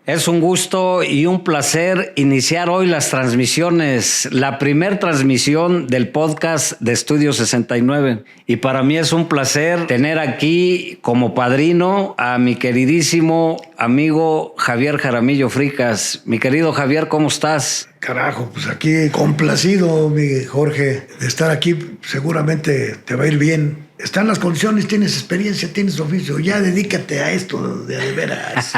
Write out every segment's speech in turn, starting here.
Es un gusto y un placer iniciar hoy las transmisiones, la primer transmisión del podcast de Estudio 69. Y para mí es un placer tener aquí como padrino a mi queridísimo amigo Javier Jaramillo Fricas. Mi querido Javier, ¿cómo estás? Carajo, pues aquí complacido, mi Jorge, de estar aquí. Seguramente te va a ir bien. Están las condiciones, tienes experiencia, tienes oficio. Ya dedícate a esto de veras.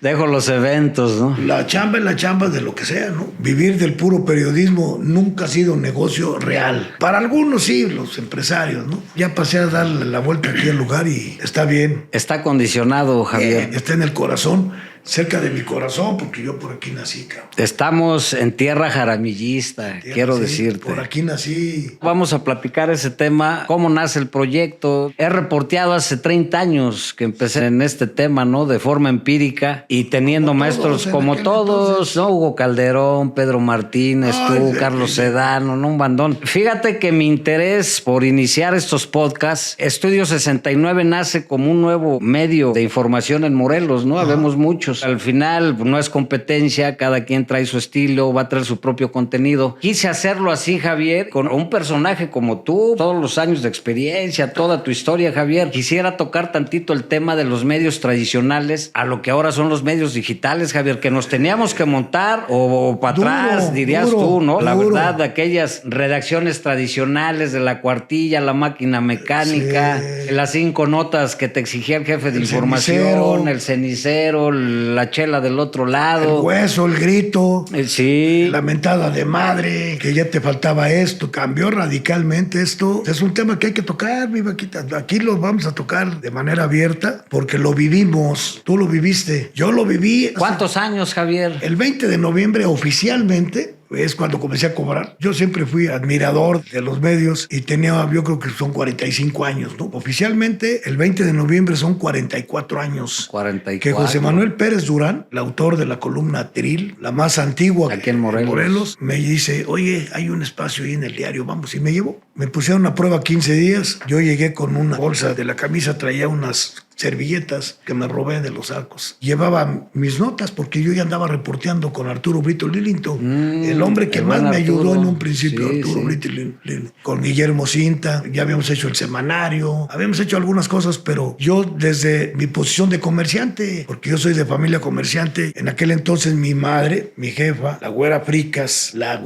Dejo los eventos, ¿no? La chamba es la chamba de lo que sea, ¿no? Vivir del puro periodismo nunca ha sido un negocio real. Para algunos sí, los empresarios, ¿no? Ya pasé a darle la vuelta aquí al lugar y está bien. Está condicionado, Javier. Está en el corazón. Cerca de mi corazón, porque yo por aquí nací, cabrón. Estamos en tierra jaramillista, quiero decirte. Por aquí nací. Vamos a platicar ese tema, cómo nace el proyecto. He reporteado hace 30 años que empecé en este tema, ¿no? De forma empírica y teniendo como maestros como todos, entonces, ¿no? Hugo Calderón, Pedro Martínez, Carlos Sedano, ¿no? Un bandón. Fíjate que mi interés por iniciar estos podcasts, Estudio 69 nace como un nuevo medio de información en Morelos, ¿no? Habemos muchos. Al final no es competencia, cada quien trae su estilo, va a traer su propio contenido. Quise hacerlo así, Javier, con un personaje como tú, todos los años de experiencia, toda tu historia, Javier. Quisiera tocar tantito el tema de los medios tradicionales a lo que ahora son los medios digitales, Javier, que nos teníamos que montar o para atrás, dirías tú, ¿no? La verdad, de aquellas redacciones tradicionales de la cuartilla, la máquina mecánica, las 5 notas que te exigía el jefe de información, el cenicero, la chela del otro lado. El hueso, el grito. Sí. La mentada de madre, que ya te faltaba esto. Cambió radicalmente esto. Es un tema que hay que tocar, mi vaquita. Aquí lo vamos a tocar de manera abierta porque lo vivimos. Tú lo viviste. Yo lo viví. ¿Cuántos años, Javier? El 20 de noviembre oficialmente es cuando comencé a cobrar. Yo siempre fui admirador de los medios y tenía, yo creo que son 45 años, ¿no? Oficialmente, el 20 de noviembre son 44 años. 44. Que José Manuel Pérez Durán, el autor de la columna Tril, la más antigua aquí en Morelos, me dice, oye, hay un espacio ahí en el diario, vamos, y me llevó. Me pusieron a prueba 15 días. Yo llegué con una bolsa de la camisa, traía unas servilletas que me robé de los arcos. Llevaba mis notas porque yo ya andaba reporteando con Arturo Brito Lillington, el hombre que más me ayudó en un principio, sí, Arturo Brito Lillington. Con Guillermo Cinta, ya habíamos hecho el semanario, habíamos hecho algunas cosas, pero yo desde mi posición de comerciante, porque yo soy de familia comerciante, en aquel entonces mi madre, mi jefa, la güera Fricas, la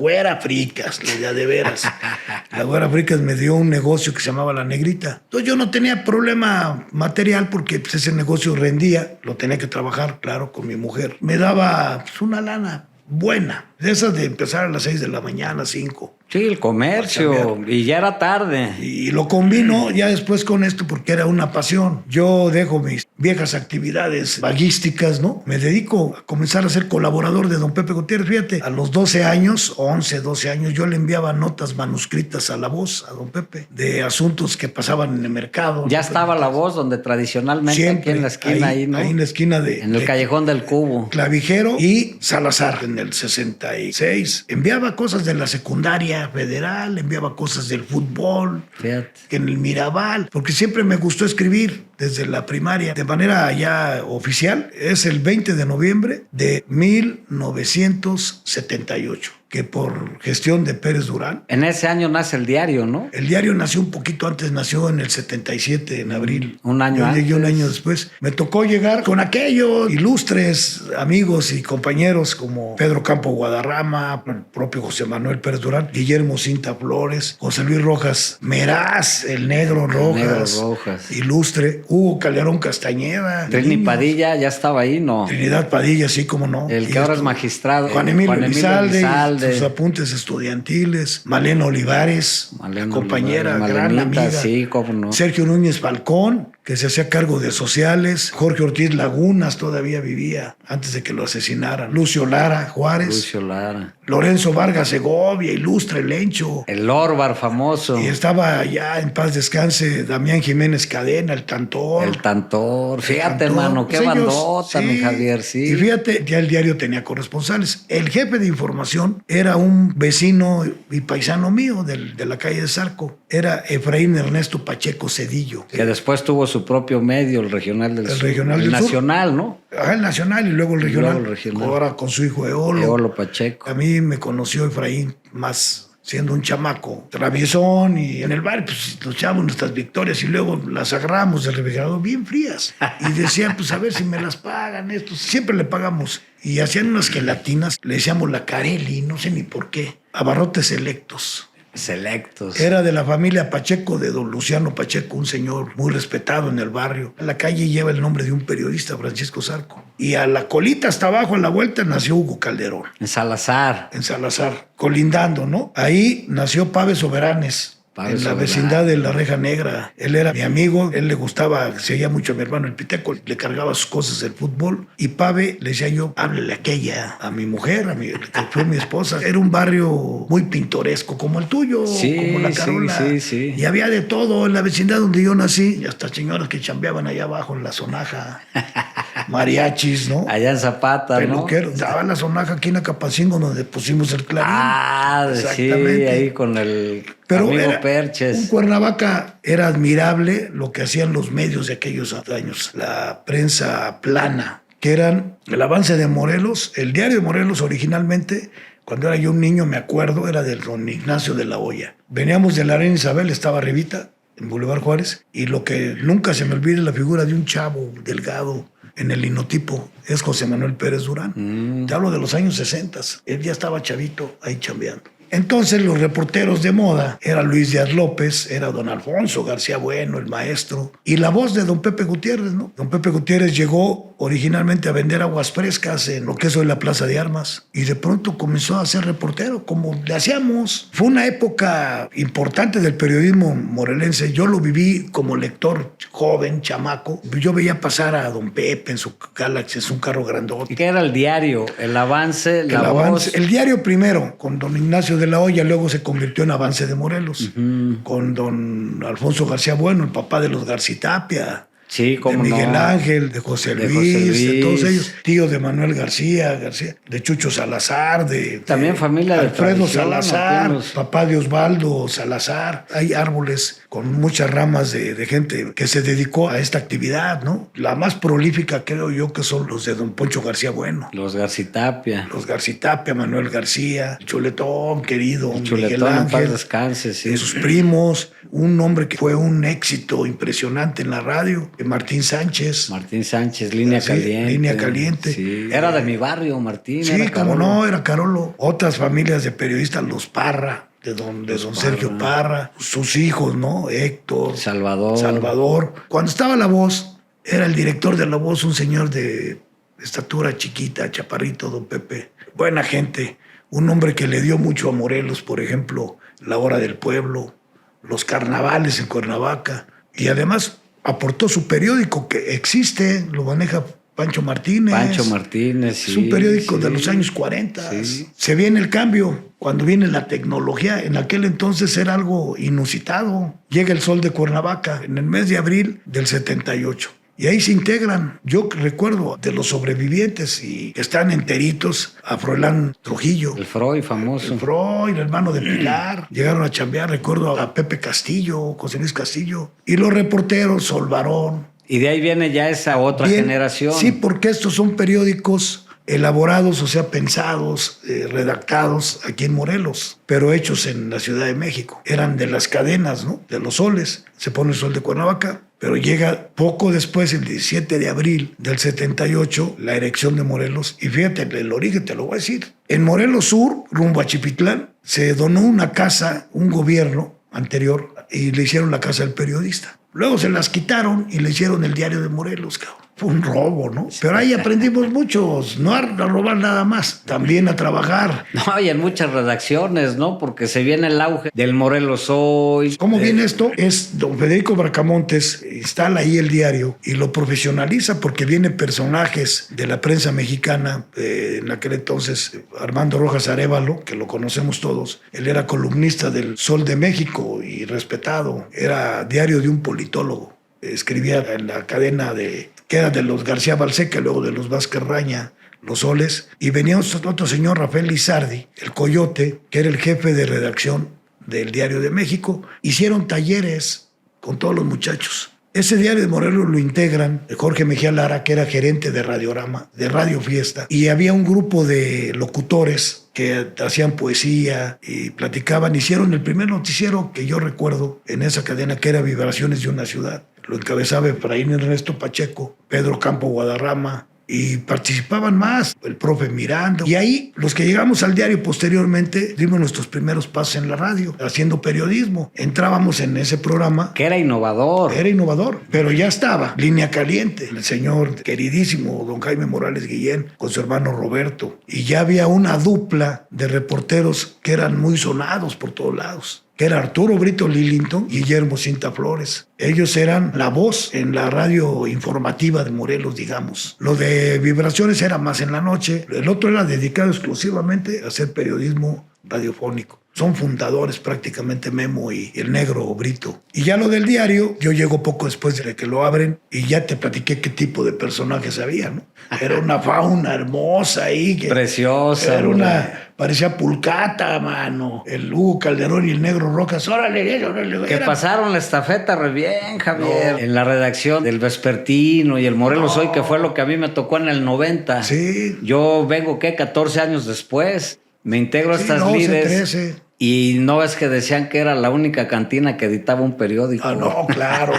de veras, la güera Fricas me dio un negocio que se llamaba La Negrita. Entonces yo no tenía problema material porque pues, ese negocio rendía, lo tenía que trabajar, claro, con mi mujer. Me daba pues, una lana buena, de esas de empezar a las 6 de la mañana, 5. Sí, el comercio, y ya era tarde. Y lo combino ya después con esto porque era una pasión. Yo dejo mis viejas actividades vaguísticas, ¿no? Me dedico a comenzar a ser colaborador de don Pepe Gutiérrez. Fíjate, a los 12 años, 11, 12 años, yo le enviaba notas manuscritas a La Voz, a don Pepe, de asuntos que pasaban en el mercado. Ya estaba La Voz, donde tradicionalmente, siempre, aquí en la esquina, ahí, ¿no? Ahí en la esquina en el Callejón del Cubo. Clavijero y Salazar, en el 66. Enviaba cosas de la secundaria federal, enviaba cosas del fútbol, fíjate, que en el Mirabal, porque siempre me gustó escribir desde la primaria, de manera ya oficial, es el 20 de noviembre de 1978. Que por gestión de Pérez Durán. En ese año nace el diario, ¿no? El diario nació un poquito antes, nació en el 77, en abril. Un año antes. Llegué un año después. Me tocó llegar con aquellos ilustres amigos y compañeros como Pedro Campo Guadarrama, el propio José Manuel Pérez Durán, Guillermo Cinta Flores, José Luis Rojas Meraz, el Negro Rojas, ilustre, Hugo Calderón Castañeda. Trini Padilla ya estaba ahí, ¿no? Trinidad Padilla, sí, como no. El que ahora es magistrado. Juan Emilio Elizalde. Sus apuntes estudiantiles, Malena Olivares, compañera, gran amiga, sí, cómo no. Sergio Núñez Falcón, que se hacía cargo de sociales, Jorge Ortiz Lagunas todavía vivía antes de que lo asesinaran, Lucio Lara Juárez, Lorenzo Vargas Segovia, ilustre Lencho, el Orbar famoso, y estaba ya en paz descanse Damián Jiménez Cadena, el Tantor, fíjate, hermano, qué bandota, mi Javier, sí. Y fíjate, ya el diario tenía corresponsales. El jefe de información era un vecino y paisano mío de la calle de Zarco, era Efraín Ernesto Pacheco Cedillo, que después tuvo su su propio medio, el Regional del Sur. Regional el del Nacional, Sur. ¿no? El Nacional y luego el Regional. Luego el Regional. Ahora con su hijo Eolo. Eolo Pacheco. A mí me conoció Efraín más siendo un chamaco traviesón, y en el bar pues luchábamos nuestras victorias y luego las agarramos del refrigerador bien frías. Y decían, pues a ver si me las pagan estos. Siempre le pagamos. Y hacían unas gelatinas, le decíamos la Carelli, no sé ni por qué. Abarrotes selectos. Selectos. Era de la familia Pacheco, de don Luciano Pacheco, un señor muy respetado en el barrio. La calle lleva el nombre de un periodista, Francisco Zarco. Y a la colita hasta abajo, a la vuelta, nació Hugo Calderón. En Salazar. En Salazar, colindando, ¿no? Ahí nació Pave Soberanes. En la vecindad de la Reja Negra. Él era mi amigo, él le gustaba, seguía mucho a mi hermano el Piteco, le cargaba sus cosas del fútbol. Y Pave, le decía yo, háblele a aquella, a mi mujer, que fue mi esposa. Era un barrio muy pintoresco, como el tuyo, sí, como la Carola. Sí. Y había de todo en la vecindad donde yo nací, y hasta señoras que chambeaban allá abajo en la Sonaja. Mariachis, ¿no? Allá en Zapata, peluqueros. Daba la Sonaja aquí en Acapancingo, donde pusimos el Clarín. Ah, sí, ahí con el amigo Perches. Un Cuernavaca era admirable lo que hacían los medios de aquellos años, la prensa plana, que eran el Avance de Morelos, el Diario de Morelos originalmente. Cuando era yo un niño, me acuerdo, era del don Ignacio de la Hoya. Veníamos de la Reina Isabel, estaba arribita, en Boulevard Juárez, y lo que nunca se me olvida es la figura de un chavo delgado en el linotipo, es José Manuel Pérez Durán. Te hablo de los años 60, él ya estaba chavito ahí chambeando. Entonces los reporteros de moda era Luis Díaz López, era don Alfonso García Bueno, el maestro, y la voz de don Pepe Gutiérrez, ¿no? Don Pepe Gutiérrez llegó originalmente a vender aguas frescas en lo que es hoy la Plaza de Armas, y de pronto comenzó a ser reportero, como le hacíamos. Fue una época importante del periodismo morelense. Yo lo viví como lector joven, chamaco. Yo veía pasar a don Pepe en su Galaxy, en un carro grandote. ¿Y qué era el diario? El Avance, la Voz. El diario primero, con don Ignacio de la Hoya, luego se convirtió en Avance de Morelos, con don Alfonso García Bueno, el papá de los Garcitapia. Sí, de Miguel Ángel, de José Luis, de todos ellos, tío de Manuel García, de Chucho Salazar, también familia de Alfredo Salazar, papá de Osvaldo Salazar. Hay árboles con muchas ramas de gente que se dedicó a esta actividad, ¿no? La más prolífica creo yo que son los de don Poncho García Bueno. Los Garcitapia. Los Garcitapia, Manuel García, Chuletón, querido, Chuletón, Miguel Ángel, en paz descanse, sí. sus primos, un hombre que fue un éxito impresionante en la radio, Martín Sánchez. Martín Sánchez, Línea Caliente. Línea Caliente. Sí. Era de mi barrio, Martín. Sí, como no, era Carolo. Otras familias de periodistas, los Parra, de don Sergio Parra, sus hijos, ¿no? Héctor. Salvador. Cuando estaba La Voz, era el director de La Voz, un señor de estatura chiquita, chaparrito, don Pepe. Buena gente. Un hombre que le dio mucho a Morelos, por ejemplo, La Hora del Pueblo, los carnavales en Cuernavaca. Y además aportó su periódico, que existe, lo maneja Pancho Martínez. Sí, es un periódico de los años 40. Sí. Se viene el cambio. Cuando viene la tecnología, en aquel entonces era algo inusitado. Llega el Sol de Cuernavaca en el mes de abril del 78. Y ahí se integran. Yo recuerdo de los sobrevivientes y que están enteritos a Froilán Trujillo. El Freud famoso. El Freud, el hermano de Pilar. Llegaron a chambear, recuerdo a Pepe Castillo, José Luis Castillo. Y los reporteros, Sol Barón. Y de ahí viene ya esa otra generación. Sí, porque estos son periódicos elaborados, o sea, pensados, redactados aquí en Morelos, pero hechos en la Ciudad de México. Eran de las cadenas, ¿no? De los soles. Se pone el Sol de Cuernavaca, pero llega poco después, el 17 de abril del 78, la erección de Morelos. Y fíjate, el origen te lo voy a decir. En Morelos Sur, rumbo a Chipitlán, se donó una casa, un gobierno anterior, y le hicieron la casa del periodista. Luego se las quitaron y le hicieron el Diario de Morelos, cabrón. Fue un robo, ¿no? Pero ahí aprendimos muchos, no a robar nada más, también a trabajar. No, y en muchas redacciones, ¿no? Porque se viene el auge del Morelos Hoy. ¿Cómo viene esto? Es don Federico Bracamontes, instala ahí el diario y lo profesionaliza porque vienen personajes de la prensa mexicana, en aquel entonces Armando Rojas Arévalo, que lo conocemos todos. Él era columnista del Sol de México y respetado, era diario de un politólogo. Escribía en la cadena que era de los García Balseca, luego de los Vázquez Raña, los Soles, y venía otro señor, Rafael Lizardi, el Coyote, que era el jefe de redacción del Diario de México. Hicieron talleres con todos los muchachos. Ese diario de Morelos lo integran Jorge Mejía Lara, que era gerente de Radiorama, de Radio Fiesta, y había un grupo de locutores que hacían poesía y platicaban. Hicieron el primer noticiero que yo recuerdo en esa cadena, que era Vibraciones de una Ciudad. Lo encabezaba Efraín Ernesto Pacheco, Pedro Campo Guadarrama, y participaban más, el profe Miranda. Y ahí, los que llegamos al diario posteriormente, dimos nuestros primeros pasos en la radio, haciendo periodismo. Entrábamos en ese programa. Que era innovador. Era innovador, pero ya estaba Línea Caliente, el señor queridísimo don Jaime Morales Guillén, con su hermano Roberto. Y ya había una dupla de reporteros que eran muy sonados por todos lados, que era Arturo Brito Lillington y Guillermo Cinta Flores. Ellos eran la voz en la radio informativa de Morelos, digamos. Lo de Vibraciones era más en la noche. El otro era dedicado exclusivamente a hacer periodismo radiofónico. Son fundadores prácticamente Memo y el negro Brito. Y ya lo del diario, yo llego poco después de que lo abren y ya te platiqué qué tipo de personajes había, ¿no? Era una fauna hermosa ahí. Preciosa. Era una... Parecía pulcata, mano. El Hugo Calderón y el negro Rojas. ¡Órale! Que pasaron la estafeta re bien, Javier. No. En la redacción del Vespertino y el Morelos Hoy, que fue lo que a mí me tocó en el 90. Sí. Yo vengo, 14 años después. Me integro a estas líderes. Y no es que decían que era la única cantina que editaba un periódico. Ah, no, claro.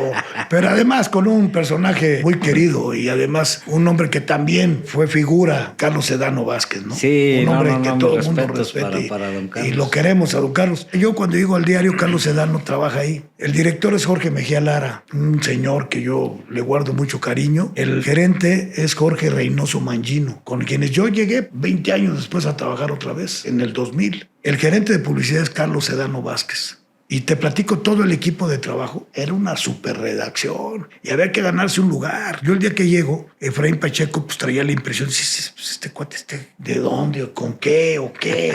Pero además con un personaje muy querido y además un hombre que también fue figura, Carlos Sedano Vázquez, ¿no? Sí, un hombre que todo el mundo respete. Para don Carlos. Y lo queremos a don Carlos. Yo cuando llego al diario, Carlos Sedano trabaja ahí. El director es Jorge Mejía Lara, un señor que yo le guardo mucho cariño. El gerente es Jorge Reynoso Mangino, con quienes yo llegué 20 años después a trabajar otra vez, en el 2000. El gerente de publicidad es Carlos Sedano Vázquez. Y te platico, todo el equipo de trabajo era una super redacción y había que ganarse un lugar. Yo el día que llego, Efraín Pacheco pues traía la impresión, pues, este cuate, ¿de dónde? ¿Con qué? ¿O qué?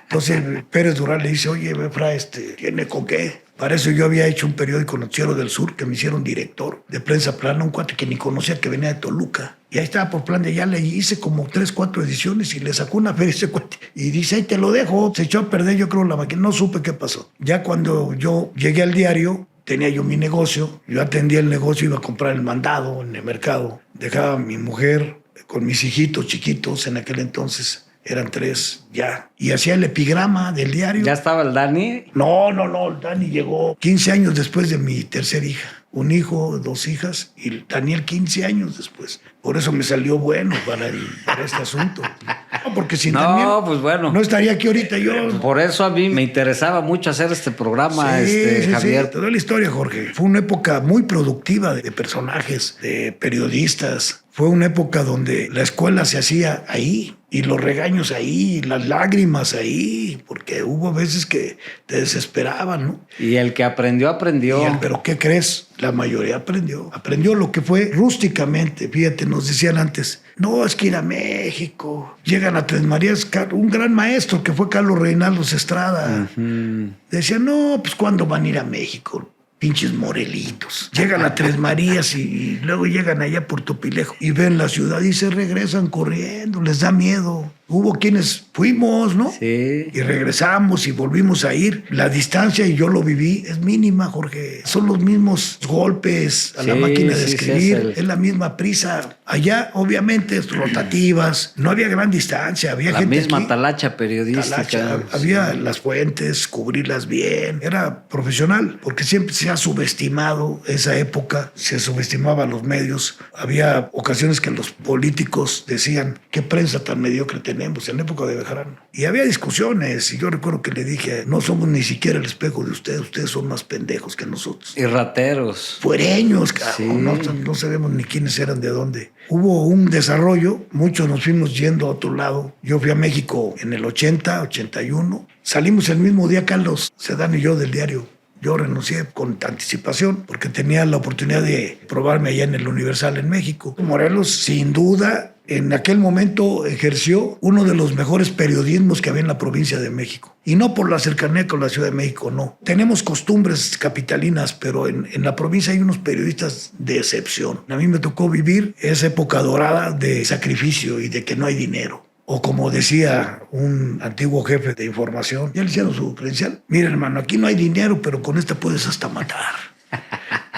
Entonces Pérez Durán le dice, oye, Efra, ¿tiene con qué? Para eso yo había hecho un periódico, Noticiero del Sur, que me hicieron director de prensa plana, un cuate que ni conocía, que venía de Toluca. Y ahí estaba por plan de ya, le hice como 3, 4 ediciones y le sacó una feria ese cuate. Y dice, ahí te lo dejo. Se echó a perder, yo creo, la máquina. No supe qué pasó. Ya cuando yo llegué al diario, tenía yo mi negocio. Yo atendía el negocio, iba a comprar el mandado en el mercado. Dejaba a mi mujer con mis hijitos chiquitos en aquel entonces. Eran 3 ya. Y hacía el epigrama del diario. ¿Ya estaba el Dani? No. El Dani llegó 15 años después de mi tercera hija. Un hijo, 2 hijas. Y Daniel 15 años después. Por eso me salió bueno para este asunto. No, porque sin Daniel pues bueno, no estaría aquí ahorita yo. Por eso a mí me interesaba mucho hacer este programa, Javier. Sí. Te doy la historia, Jorge. Fue una época muy productiva de personajes, de periodistas. Fue una época donde la escuela se hacía ahí, y los regaños ahí, y las lágrimas ahí, porque hubo veces que te desesperaban, ¿no? Y el que aprendió. Pero ¿qué crees? La mayoría aprendió. Aprendió lo que fue rústicamente. Fíjate, nos decían antes, no, es que ir a México. Llegan a Tres Marías, un gran maestro que fue Carlos Reinaldo Estrada. Uh-huh. Decían, no, pues ¿cuándo van a ir a México? Pinches morelitos. Llegan a Tres Marías y luego llegan allá a Puerto Pilejo y ven la ciudad y se regresan corriendo, les da miedo. Hubo quienes fuimos, ¿no? Sí. Y regresamos y volvimos a ir. La distancia, y yo lo viví, es mínima, Jorge. Son los mismos golpes a la máquina de escribir. Es la misma prisa. Allá, obviamente, rotativas. No había gran distancia. Había gente misma aquí. Talacha periodística. Había las fuentes, cubrirlas bien. Era profesional, porque siempre se ha subestimado esa época. Se subestimaba a los medios. Había ocasiones que los políticos decían, qué prensa tan mediocre tenemos en la época de Bejarano. Y había discusiones, y yo recuerdo que le dije, no somos ni siquiera el espejo de ustedes son más pendejos que nosotros. Y rateros. Fuereños, cabrón. Sí. No sabemos ni quiénes eran de dónde. Hubo un desarrollo, muchos nos fuimos yendo a otro lado. Yo fui a México en el 80, 81. Salimos el mismo día, Carlos Sedano y yo, del diario. Yo renuncié con anticipación porque tenía la oportunidad de probarme allá en el Universal en México. Morelos, sin duda, en aquel momento ejerció uno de los mejores periodismos que había en la provincia de México. Y no por la cercanía con la Ciudad de México, no. Tenemos costumbres capitalinas, pero en la provincia hay unos periodistas de excepción. A mí me tocó vivir esa época dorada de sacrificio y de que no hay dinero. O como decía un antiguo jefe de información, ya le hicieron su credencial. Mira, hermano, aquí no hay dinero, pero con esta puedes hasta matar.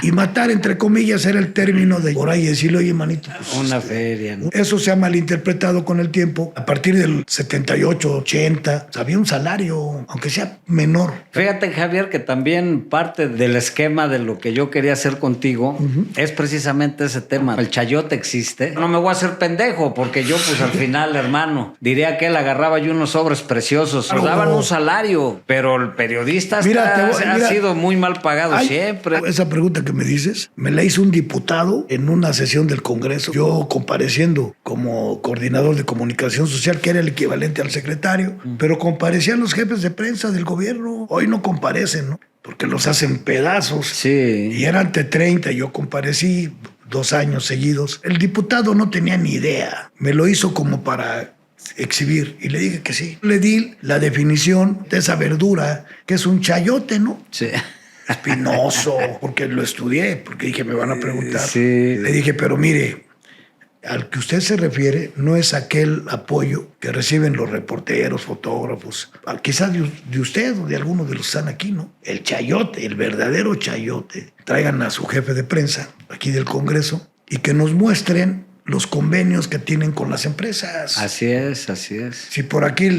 Y matar, entre comillas, era el término de por ahí decirle, oye, manito, pues, Una feria, ¿no? Eso se ha malinterpretado con el tiempo. A partir del 78, 80, pues, había un salario, aunque sea menor. Fíjate, Javier, que también parte del esquema de lo que yo quería hacer contigo es precisamente ese tema. El chayote existe. No me voy a hacer pendejo, porque yo, pues al final, hermano, diría que él agarraba yo unos sobres preciosos. Nos daban un salario, pero el periodista ha sido muy mal pagado siempre. Esa pregunta que me dices, me la hizo un diputado en una sesión del Congreso. Yo compareciendo como coordinador de comunicación social, que era el equivalente al secretario, pero comparecían los jefes de prensa del gobierno. Hoy no comparecen, ¿no? Porque los hacen pedazos. Sí. Y era ante 30, yo comparecí 2 años seguidos. El diputado no tenía ni idea. Me lo hizo como para exhibir y le dije que sí. Le di la definición de esa verdura, que es un chayote, ¿no? Sí. Espinoso, porque lo estudié, porque dije, me van a preguntar. Sí. Le dije, pero mire, al que usted se refiere no es aquel apoyo que reciben los reporteros, fotógrafos, quizás de usted o de alguno de los que están aquí, ¿no? El chayote, el verdadero chayote. Traigan a su jefe de prensa aquí del Congreso y que nos muestren los convenios que tienen con las empresas. Así es, así es. Si por aquí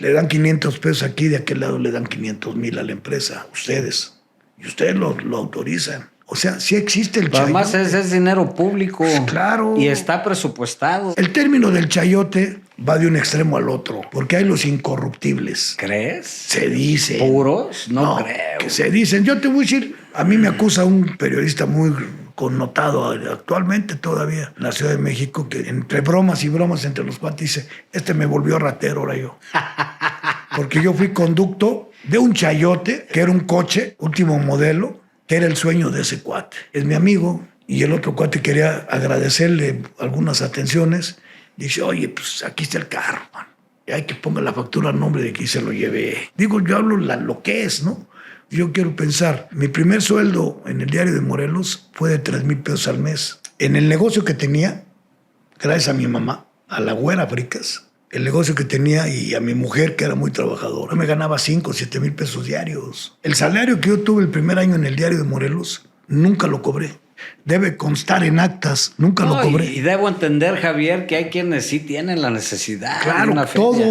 le dan 500 pesos aquí, de aquel lado le dan 500,000 a la empresa, ustedes. Y ustedes lo autorizan. O sea, sí existe el chayote. Además es dinero público. Claro. Y está presupuestado. El término del chayote va de un extremo al otro, porque hay los incorruptibles. ¿Crees? Se dice. ¿Puros? No creo. Que se dicen. Yo te voy a decir, a mí me acusa un periodista muy connotado actualmente todavía en la Ciudad de México, que entre bromas y bromas entre los cuates dice, me volvió ratero ahora yo. Porque yo fui conducto de un chayote, que era un coche, último modelo, que era el sueño de ese cuate. Es mi amigo, y el otro cuate quería agradecerle algunas atenciones. Dice, oye, pues aquí está el carro, man. Y hay que ponga la factura a nombre de quien se lo lleve. Digo, yo hablo lo que es, ¿no? Yo quiero pensar, mi primer sueldo en el Diario de Morelos fue de 3,000 pesos al mes. En el negocio que tenía, gracias a mi mamá, a la güera Fricas, el negocio que tenía y a mi mujer, que era muy trabajadora, yo me ganaba 5 o 7 mil pesos diarios. El salario que yo tuve el primer año en el Diario de Morelos, nunca lo cobré. Debe constar en actas, nunca lo cobré. Y debo entender, Javier, que hay quienes sí tienen la necesidad. Claro, de una feria.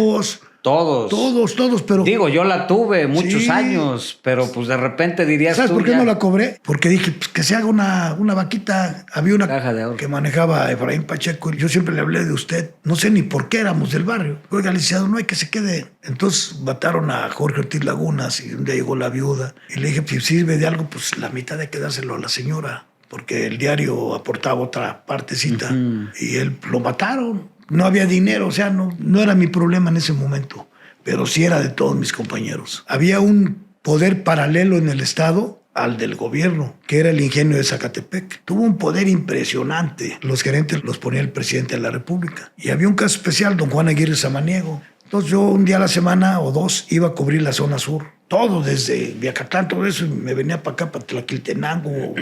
Todos, pero... Digo, yo la tuve muchos años, pero pues de repente dirías ¿Sabes tú por qué ya... no la cobré? Porque dije, pues que se haga una vaquita. Había una caja de oro que manejaba Efraín Pacheco. Yo siempre le hablé de usted. No sé ni por qué éramos del barrio. Oiga, licenciado, no hay que se quede. Entonces mataron a Jorge Ortiz Lagunas y un día llegó la viuda. Y le dije, si sirve de algo, pues la mitad hay que dárselo a la señora. Porque el diario aportaba otra partecita. Y él lo mataron. No había dinero, o sea, no era mi problema en ese momento, pero sí era de todos mis compañeros. Había un poder paralelo en el Estado al del gobierno, que era el ingenio de Zacatepec. Tuvo un poder impresionante. Los gerentes los ponía el presidente de la República. Y había un caso especial, don Juan Aguirre Samaniego. Entonces yo un día a la semana o 2 iba a cubrir la zona sur. Todo desde Viacatlán, todo eso, y me venía para acá, para Tlaquiltenango,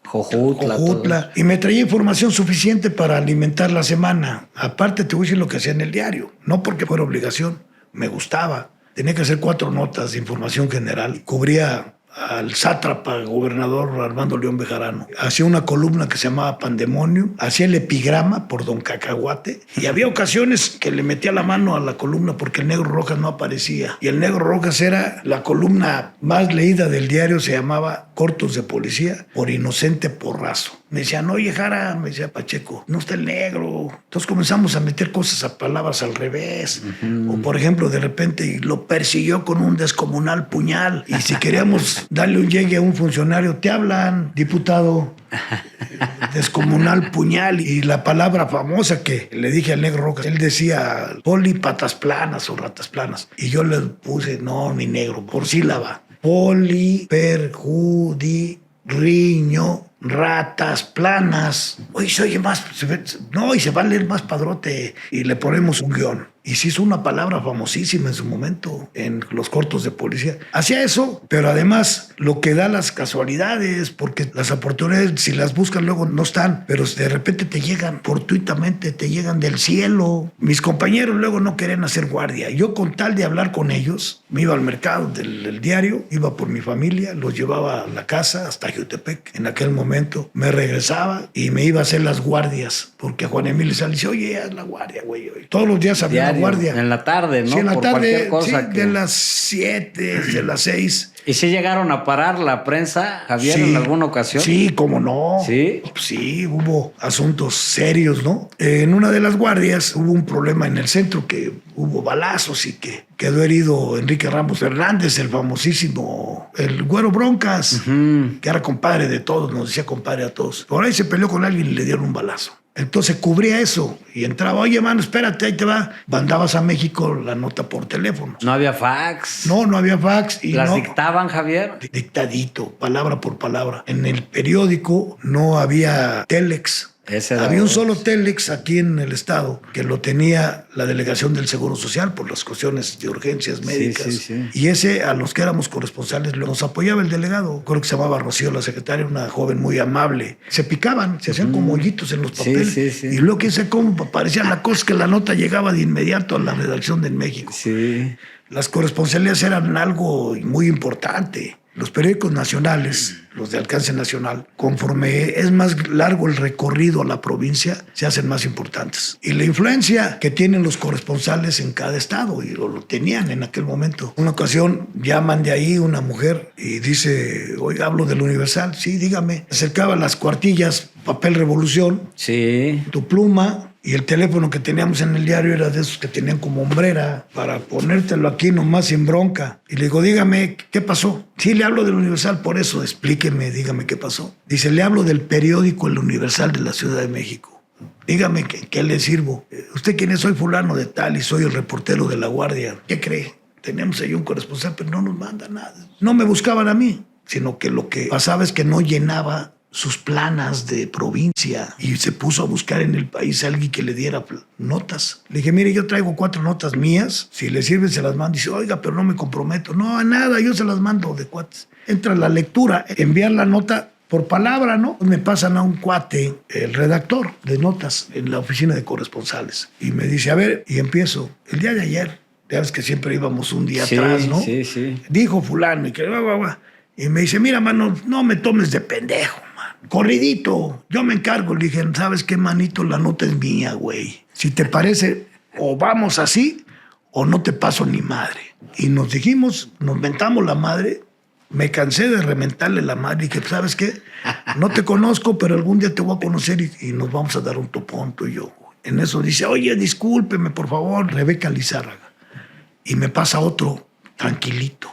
Jojutla, y me traía información suficiente para alimentar la semana. Aparte te voy a decir lo que hacía en el diario, no porque fuera obligación, me gustaba. Tenía que hacer 4 notas de información general. Cubría al sátrapa gobernador Armando León Bejarano. Hacía una columna que se llamaba Pandemonium, hacía el epigrama por don Cacahuate, y había ocasiones que le metía la mano a la columna porque el Negro Rojas no aparecía. Y el Negro Rojas era la columna más leída del diario, se llamaba Cortos de Policía, por Inocente Porrazo. Me decían, oye, Jara, me decía Pacheco, no está el negro. Entonces comenzamos a meter cosas a palabras al revés. O, por ejemplo, de repente lo persiguió con un descomunal puñal. Y si queríamos darle un llegue a un funcionario, te hablan, diputado, descomunal puñal. Y la palabra famosa que le dije al Negro Rojas, él decía poli patas planas o ratas planas. Y yo le puse, no, mi negro, por sílaba. Poli, perjudi, riño, ratas planas. Oye, se oye más, y se va a leer más padrote. Y le ponemos un guión. Y se hizo una palabra famosísima en su momento en los cortos de policía. Hacía eso, pero además lo que da las casualidades, porque las oportunidades, si las buscan luego no están, pero de repente te llegan fortuitamente, te llegan del cielo. Mis compañeros luego no querían hacer guardia. Yo con tal de hablar con ellos, me iba al mercado del diario, iba por mi familia, los llevaba a la casa hasta Jutepec. En aquel momento me regresaba y me iba a hacer las guardias, porque a Juan Emilio le dice, oye, haz la guardia, güey. Todos los días había una guardia. En la tarde, ¿no? Sí, en la por tarde, cualquier cosa. sí, de las 7, de las 6. ¿Y si llegaron a parar la prensa, Javier, en alguna ocasión? Sí, cómo no. ¿Sí? Sí, hubo asuntos serios, ¿no? En una de las guardias hubo un problema en el centro, que hubo balazos y que quedó herido Enrique Ramos Hernández, el famosísimo, el Güero Broncas, que era compadre de todos, nos decía compadre a todos. Por ahí se peleó con alguien y le dieron un balazo. Entonces cubría eso y entraba, oye, mano, espérate, ahí te va. Mandabas a México la nota por teléfono. ¿No había fax? No había fax. Y ¿Las no, dictaban, Javier? dictadito, palabra por palabra. En el periódico no había telex. Había un solo telex aquí en el estado que lo tenía la delegación del Seguro Social por las cuestiones de urgencias médicas. Sí. Y ese, a los que éramos corresponsales, nos apoyaba el delegado. Creo que se llamaba Rocío, la secretaria, una joven muy amable. Se picaban, se hacían como hoyitos en los papeles. Sí. Y luego, quién sabe cómo parecía la cosa, que la nota llegaba de inmediato a la redacción de México. Sí. Las corresponsalías eran algo muy importante. Los periódicos nacionales, los de alcance nacional, conforme es más largo el recorrido a la provincia, se hacen más importantes. Y la influencia que tienen los corresponsales en cada estado, y lo tenían en aquel momento. Una ocasión llaman de ahí una mujer y dice, oiga, hablo del Universal. Sí, dígame. Acercaba las cuartillas, papel Revolución, Sí. tu pluma. Y el teléfono que teníamos en el diario era de esos que tenían como hombrera para ponértelo aquí nomás sin bronca. Y le digo, dígame, ¿qué pasó? Sí, le hablo del Universal, por eso, explíqueme, dígame qué pasó. Dice, le hablo del periódico El Universal de la Ciudad de México. Dígame, ¿qué le sirvo? ¿Usted quién es? Soy fulano de tal y soy el reportero de La Guardia. ¿Qué cree? Tenemos ahí un corresponsal, pero no nos manda nada. No me buscaban a mí, sino que lo que pasaba es que no llenaba sus planas de provincia y se puso a buscar en el país a alguien que le diera notas. Le dije, mire, yo traigo 4 notas mías, si le sirven se las mando. Dice, oiga, pero no me comprometo. No, a nada, yo se las mando de cuates. Entra la lectura, enviar la nota por palabra, ¿no? Me pasan a un cuate, el redactor de notas en la oficina de corresponsales. Y me dice, a ver, y empiezo. El día de ayer, ya ves que siempre íbamos un día atrás, ¿no? Sí. Dijo fulano y que Y me dice, mira, mano, no me tomes de pendejo, man. Corridito, yo me encargo. Le dije, ¿sabes qué, manito? La nota es mía, güey. Si te parece, o vamos así, o no te paso ni madre. Y nos dijimos, nos mentamos la madre. Me cansé de rementarle la madre y dije, ¿sabes qué? No te conozco, pero algún día te voy a conocer y nos vamos a dar un topón tú y yo. En eso dice, oye, discúlpeme, por favor, Rebeca Lizárraga. Y me pasa otro, tranquilito.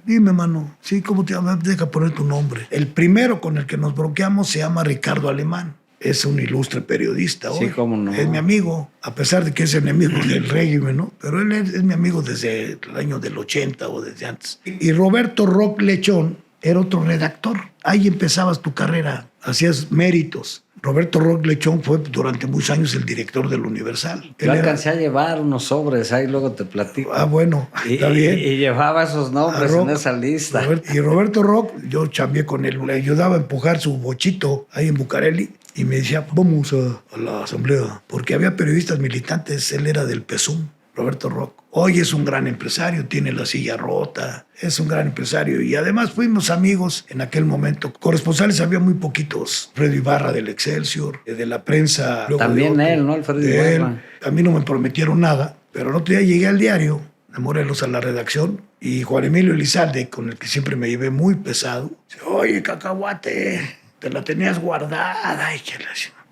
Dime, mano, sí, ¿cómo te llamas? Deja poner tu nombre. El primero con el que nos bronqueamos se llama Ricardo Alemán. Es un ilustre periodista hoy. Sí, cómo no. Es mi amigo, a pesar de que es enemigo del régimen, ¿no? Pero él es mi amigo desde el año del 80 o desde antes. Y Roberto Rock Lechón era otro redactor. Ahí empezabas tu carrera, hacías méritos. Roberto Rock Lechón fue durante muchos años el director del Universal. Yo alcancé a llevar unos sobres, ahí luego te platico. Ah, bueno, está bien. Y llevaba esos nombres en esa lista. Y Roberto Rock, yo chambeé con él, le ayudaba a empujar su bochito ahí en Bucareli. Y me decía, vamos a la asamblea, porque había periodistas militantes, él era del PESUM, Roberto Rock. Hoy es un gran empresario, tiene la silla rota, es un gran empresario. Y además fuimos amigos en aquel momento. Corresponsales había muy poquitos. Freddy Ibarra del Excelsior, de la prensa. También él, ¿no? El Freddy Ibarra. A mí no me prometieron nada, pero el otro día llegué al diario de Morelos a la redacción y Juan Emilio Elizalde, con el que siempre me llevé muy pesado, dice, oye, cacahuate, te la tenías guardada. Y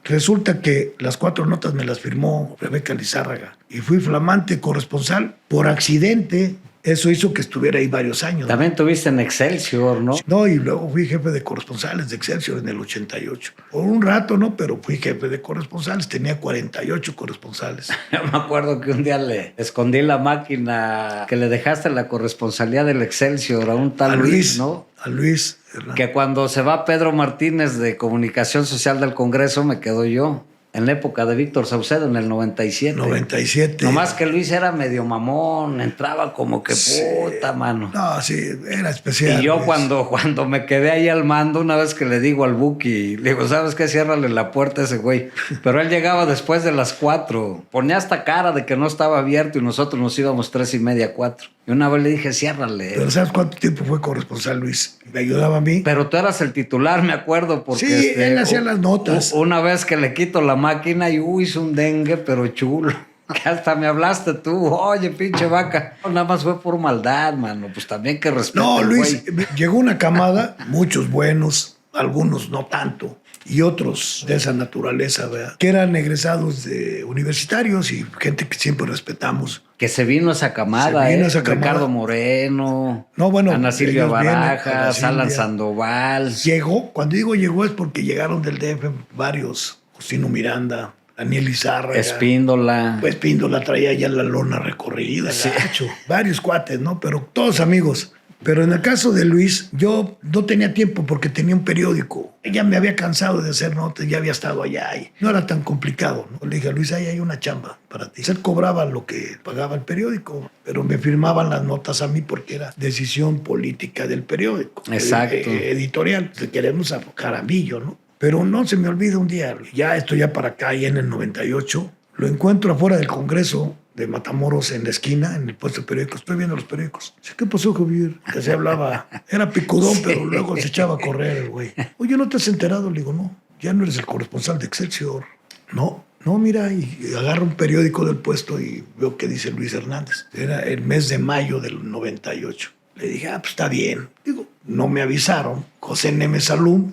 que resulta que las 4 notas me las firmó Rebeca Lizárraga y fui flamante corresponsal por accidente. Eso hizo que estuviera ahí varios años. También tuviste en Excelsior, ¿no? No, y luego fui jefe de corresponsales de Excelsior en el 88. Por un rato, ¿no? Pero fui jefe de corresponsales. Tenía 48 corresponsales. Yo me acuerdo que un día le escondí la máquina que le dejaste la corresponsalía del Excelsior a un tal Luis, ¿no? A Luis. Que cuando se va Pedro Martínez de Comunicación Social del Congreso me quedo yo. En la época de Víctor Saucedo, en el 97. 97. Nomás que Luis era medio mamón, entraba como que puta, mano. No, sí, era especial. Y yo cuando me quedé ahí al mando, una vez que le digo al Buki, le digo, ¿sabes qué? Ciérrale la puerta a ese güey. Pero él llegaba después de las 4. Ponía hasta cara de que no estaba abierto y nosotros nos íbamos 3:30, 4. Y una vez le dije, ciérrale. Pero ¿sabes cuánto tiempo fue corresponsal, Luis? Me ayudaba a mí. Pero tú eras el titular, me acuerdo, porque... Sí, él hacía las notas. Una vez que le quito la máquina y hizo un dengue, pero chulo. Que hasta me hablaste tú, oye, pinche vaca. Nada más fue por maldad, mano. Pues también que respete. No, Luis, llegó una camada, muchos buenos, algunos no tanto, y otros de esa naturaleza, ¿verdad? Que eran egresados de universitarios y gente que siempre respetamos. Que se vino esa camada, Ricardo Moreno, no, bueno, Ana Silvia Barajas, Ana Alan Silvia. Sandoval. Llegó, cuando digo llegó es porque llegaron del DF varios, Justino Miranda, Daniel Izárraga. Espíndola. Pues Espíndola traía ya la lona recorrida, Sí. gacho. Varios cuates, ¿no? Pero todos amigos. Pero en el caso de Luis, yo no tenía tiempo porque tenía un periódico. Ya me había cansado de hacer notas, ya había estado allá y no era tan complicado, ¿no? Le dije, Luis, ahí hay una chamba para ti. Él cobraba lo que pagaba el periódico, pero me firmaban las notas a mí porque era decisión política del periódico. Exacto. Editorial. Le queremos a Caramillo, ¿no? Pero no se me olvida un día, ya estoy ya para acá, ya en el 98, lo encuentro afuera del Congreso de Matamoros en la esquina, en el puesto de periódicos. Estoy viendo los periódicos. Dice, ¿qué pasó, Javier? Que se hablaba, era picudón, Sí. pero luego se echaba a correr el güey. Oye, ¿no te has enterado? Le digo, no, ya no eres el corresponsal de Excelsior. No, mira, y agarro un periódico del puesto y veo que dice Luis Hernández. Era el mes de mayo del 98. Le dije, pues está bien. Digo, no me avisaron. José Neme Salum,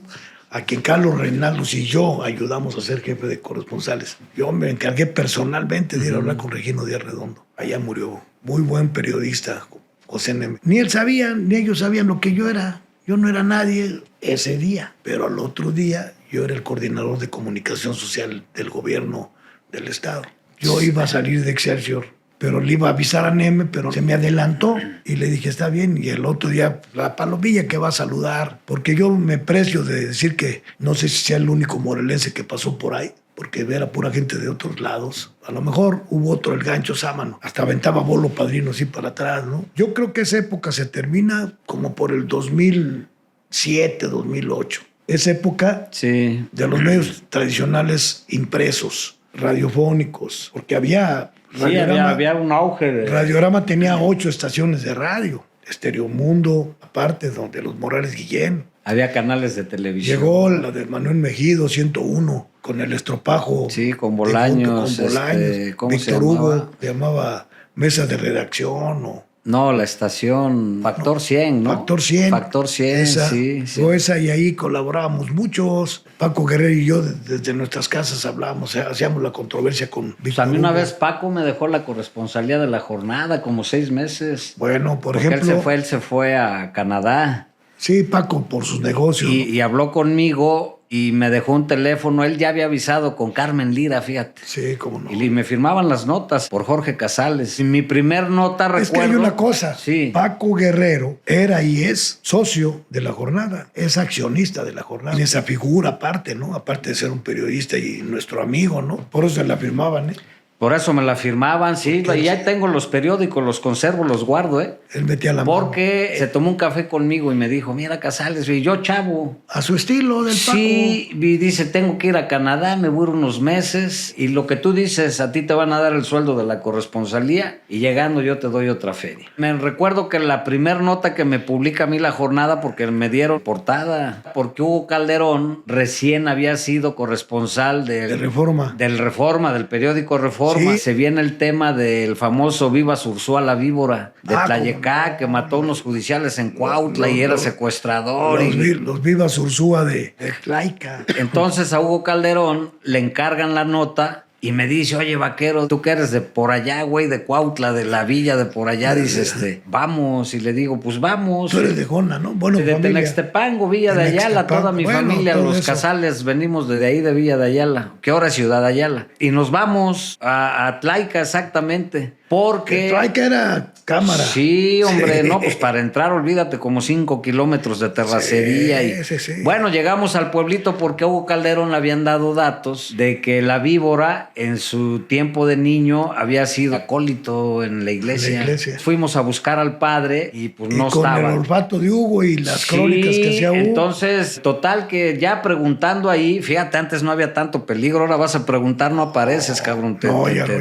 a quien Carlos Reinaldos y yo ayudamos a ser jefe de corresponsales. Yo me encargué personalmente de ir a hablar con Regino Díaz Redondo. Allá murió. Muy buen periodista, José Neme. Ni él sabía, ni ellos sabían lo que yo era. Yo no era nadie ese día, pero al otro día yo era el coordinador de comunicación social del gobierno del estado. Yo iba a salir de Excelsior, pero le iba a avisar a Neme, pero se me adelantó y le dije, está bien. Y el otro día, la palomilla que va a saludar, porque yo me precio de decir que no sé si sea el único morelense que pasó por ahí, porque era pura gente de otros lados. A lo mejor hubo otro, el Gancho Sámano, hasta aventaba bolo padrino así para atrás, ¿no? Yo creo que esa época se termina como por el 2007, 2008. Esa época Sí. de los medios tradicionales impresos, radiofónicos, porque había... Sí, había un auge de... Radiorama tenía 8 estaciones de radio. Estéreo Mundo, aparte, donde los Morales Guillén. Había canales de televisión. Llegó la de Manuel Mejido, 101, con el estropajo. Sí, con Bolaños. Con Bolaños. ¿Cómo se Víctor llamaba? Hugo, se llamaba Mesa de Redacción o... No, la estación Factor 100, ¿no? Factor 100. Factor 100, esa, sí. Fue esa y ahí colaborábamos muchos. Paco Guerrero y yo desde nuestras casas hablábamos, hacíamos la controversia con Víctor Pues a mí una Hugo. vez Paco me dejó la corresponsalía de la jornada, como 6 meses. Bueno, por Porque ejemplo... él se fue a Canadá. Sí, Paco, por sus negocios. Y habló conmigo y me dejó un teléfono. Él ya había avisado con Carmen Lira, fíjate. Sí, cómo no. Y me firmaban las notas por Jorge Casales. Y mi primer nota, recuerdo... Es que hay una cosa. Sí. Paco Guerrero era y es socio de la jornada. Es accionista de la jornada. Y esa figura aparte, ¿no? Aparte de ser un periodista y nuestro amigo, ¿no? Por eso se la firmaban, ¿eh? Por eso me la firmaban, sí. Y ya tengo los periódicos, los conservo, los guardo, ¿eh? Él metía la mano. Porque se tomó un café conmigo y me dijo, mira, Casales, y yo chavo. A su estilo del Paco. Sí, y dice, tengo que ir a Canadá, me voy a ir unos meses y lo que tú dices, a ti te van a dar el sueldo de la corresponsalía y llegando yo te doy otra feria. Me recuerdo que la primer nota que me publica a mí la jornada, porque me dieron portada, porque Hugo Calderón recién había sido corresponsal De Reforma. del Reforma, del periódico Reforma. Sí. Se viene el tema del famoso Viva Sursúa la víbora de Tlayecá, cómo no. que mató a unos judiciales en Cuautla y era secuestrador. Los Vivas Ursúa de Tlaica. Entonces a Hugo Calderón le encargan la nota y me dice, oye, vaquero, tú que eres de por allá, güey, de Cuautla, de la villa de por allá, dice, vamos. Y le digo, pues vamos. Tú eres de Jona, ¿no? Bueno, De familia. Tenextepango, Villa de Ayala, toda mi Bueno, familia, todo los eso. Casales, venimos de ahí de Villa de Ayala, que ahora es Ciudad Ayala. Y nos vamos a Tlaica, exactamente. Porque... El que era cámara. Sí, hombre, no, pues para entrar, olvídate, como 5 kilómetros de terracería. Sí. Bueno, llegamos al pueblito porque a Hugo Calderón le habían dado datos de que la víbora en su tiempo de niño había sido acólito en la iglesia. Fuimos a buscar al padre y pues no con estaba. El olfato de Hugo y las crónicas que hacía Hugo. Entonces, total que ya preguntando ahí, fíjate, antes no había tanto peligro, ahora vas a preguntar, no apareces, cabrón.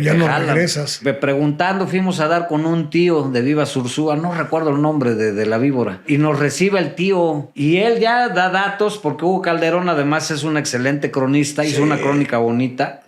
Ya no regresas. Preguntando, fuimos a dar con un tío de Viva Sursúa, no recuerdo el nombre de la víbora, y nos recibe el tío, y él ya da datos, porque Hugo Calderón además es un excelente cronista, hizo una crónica bonita,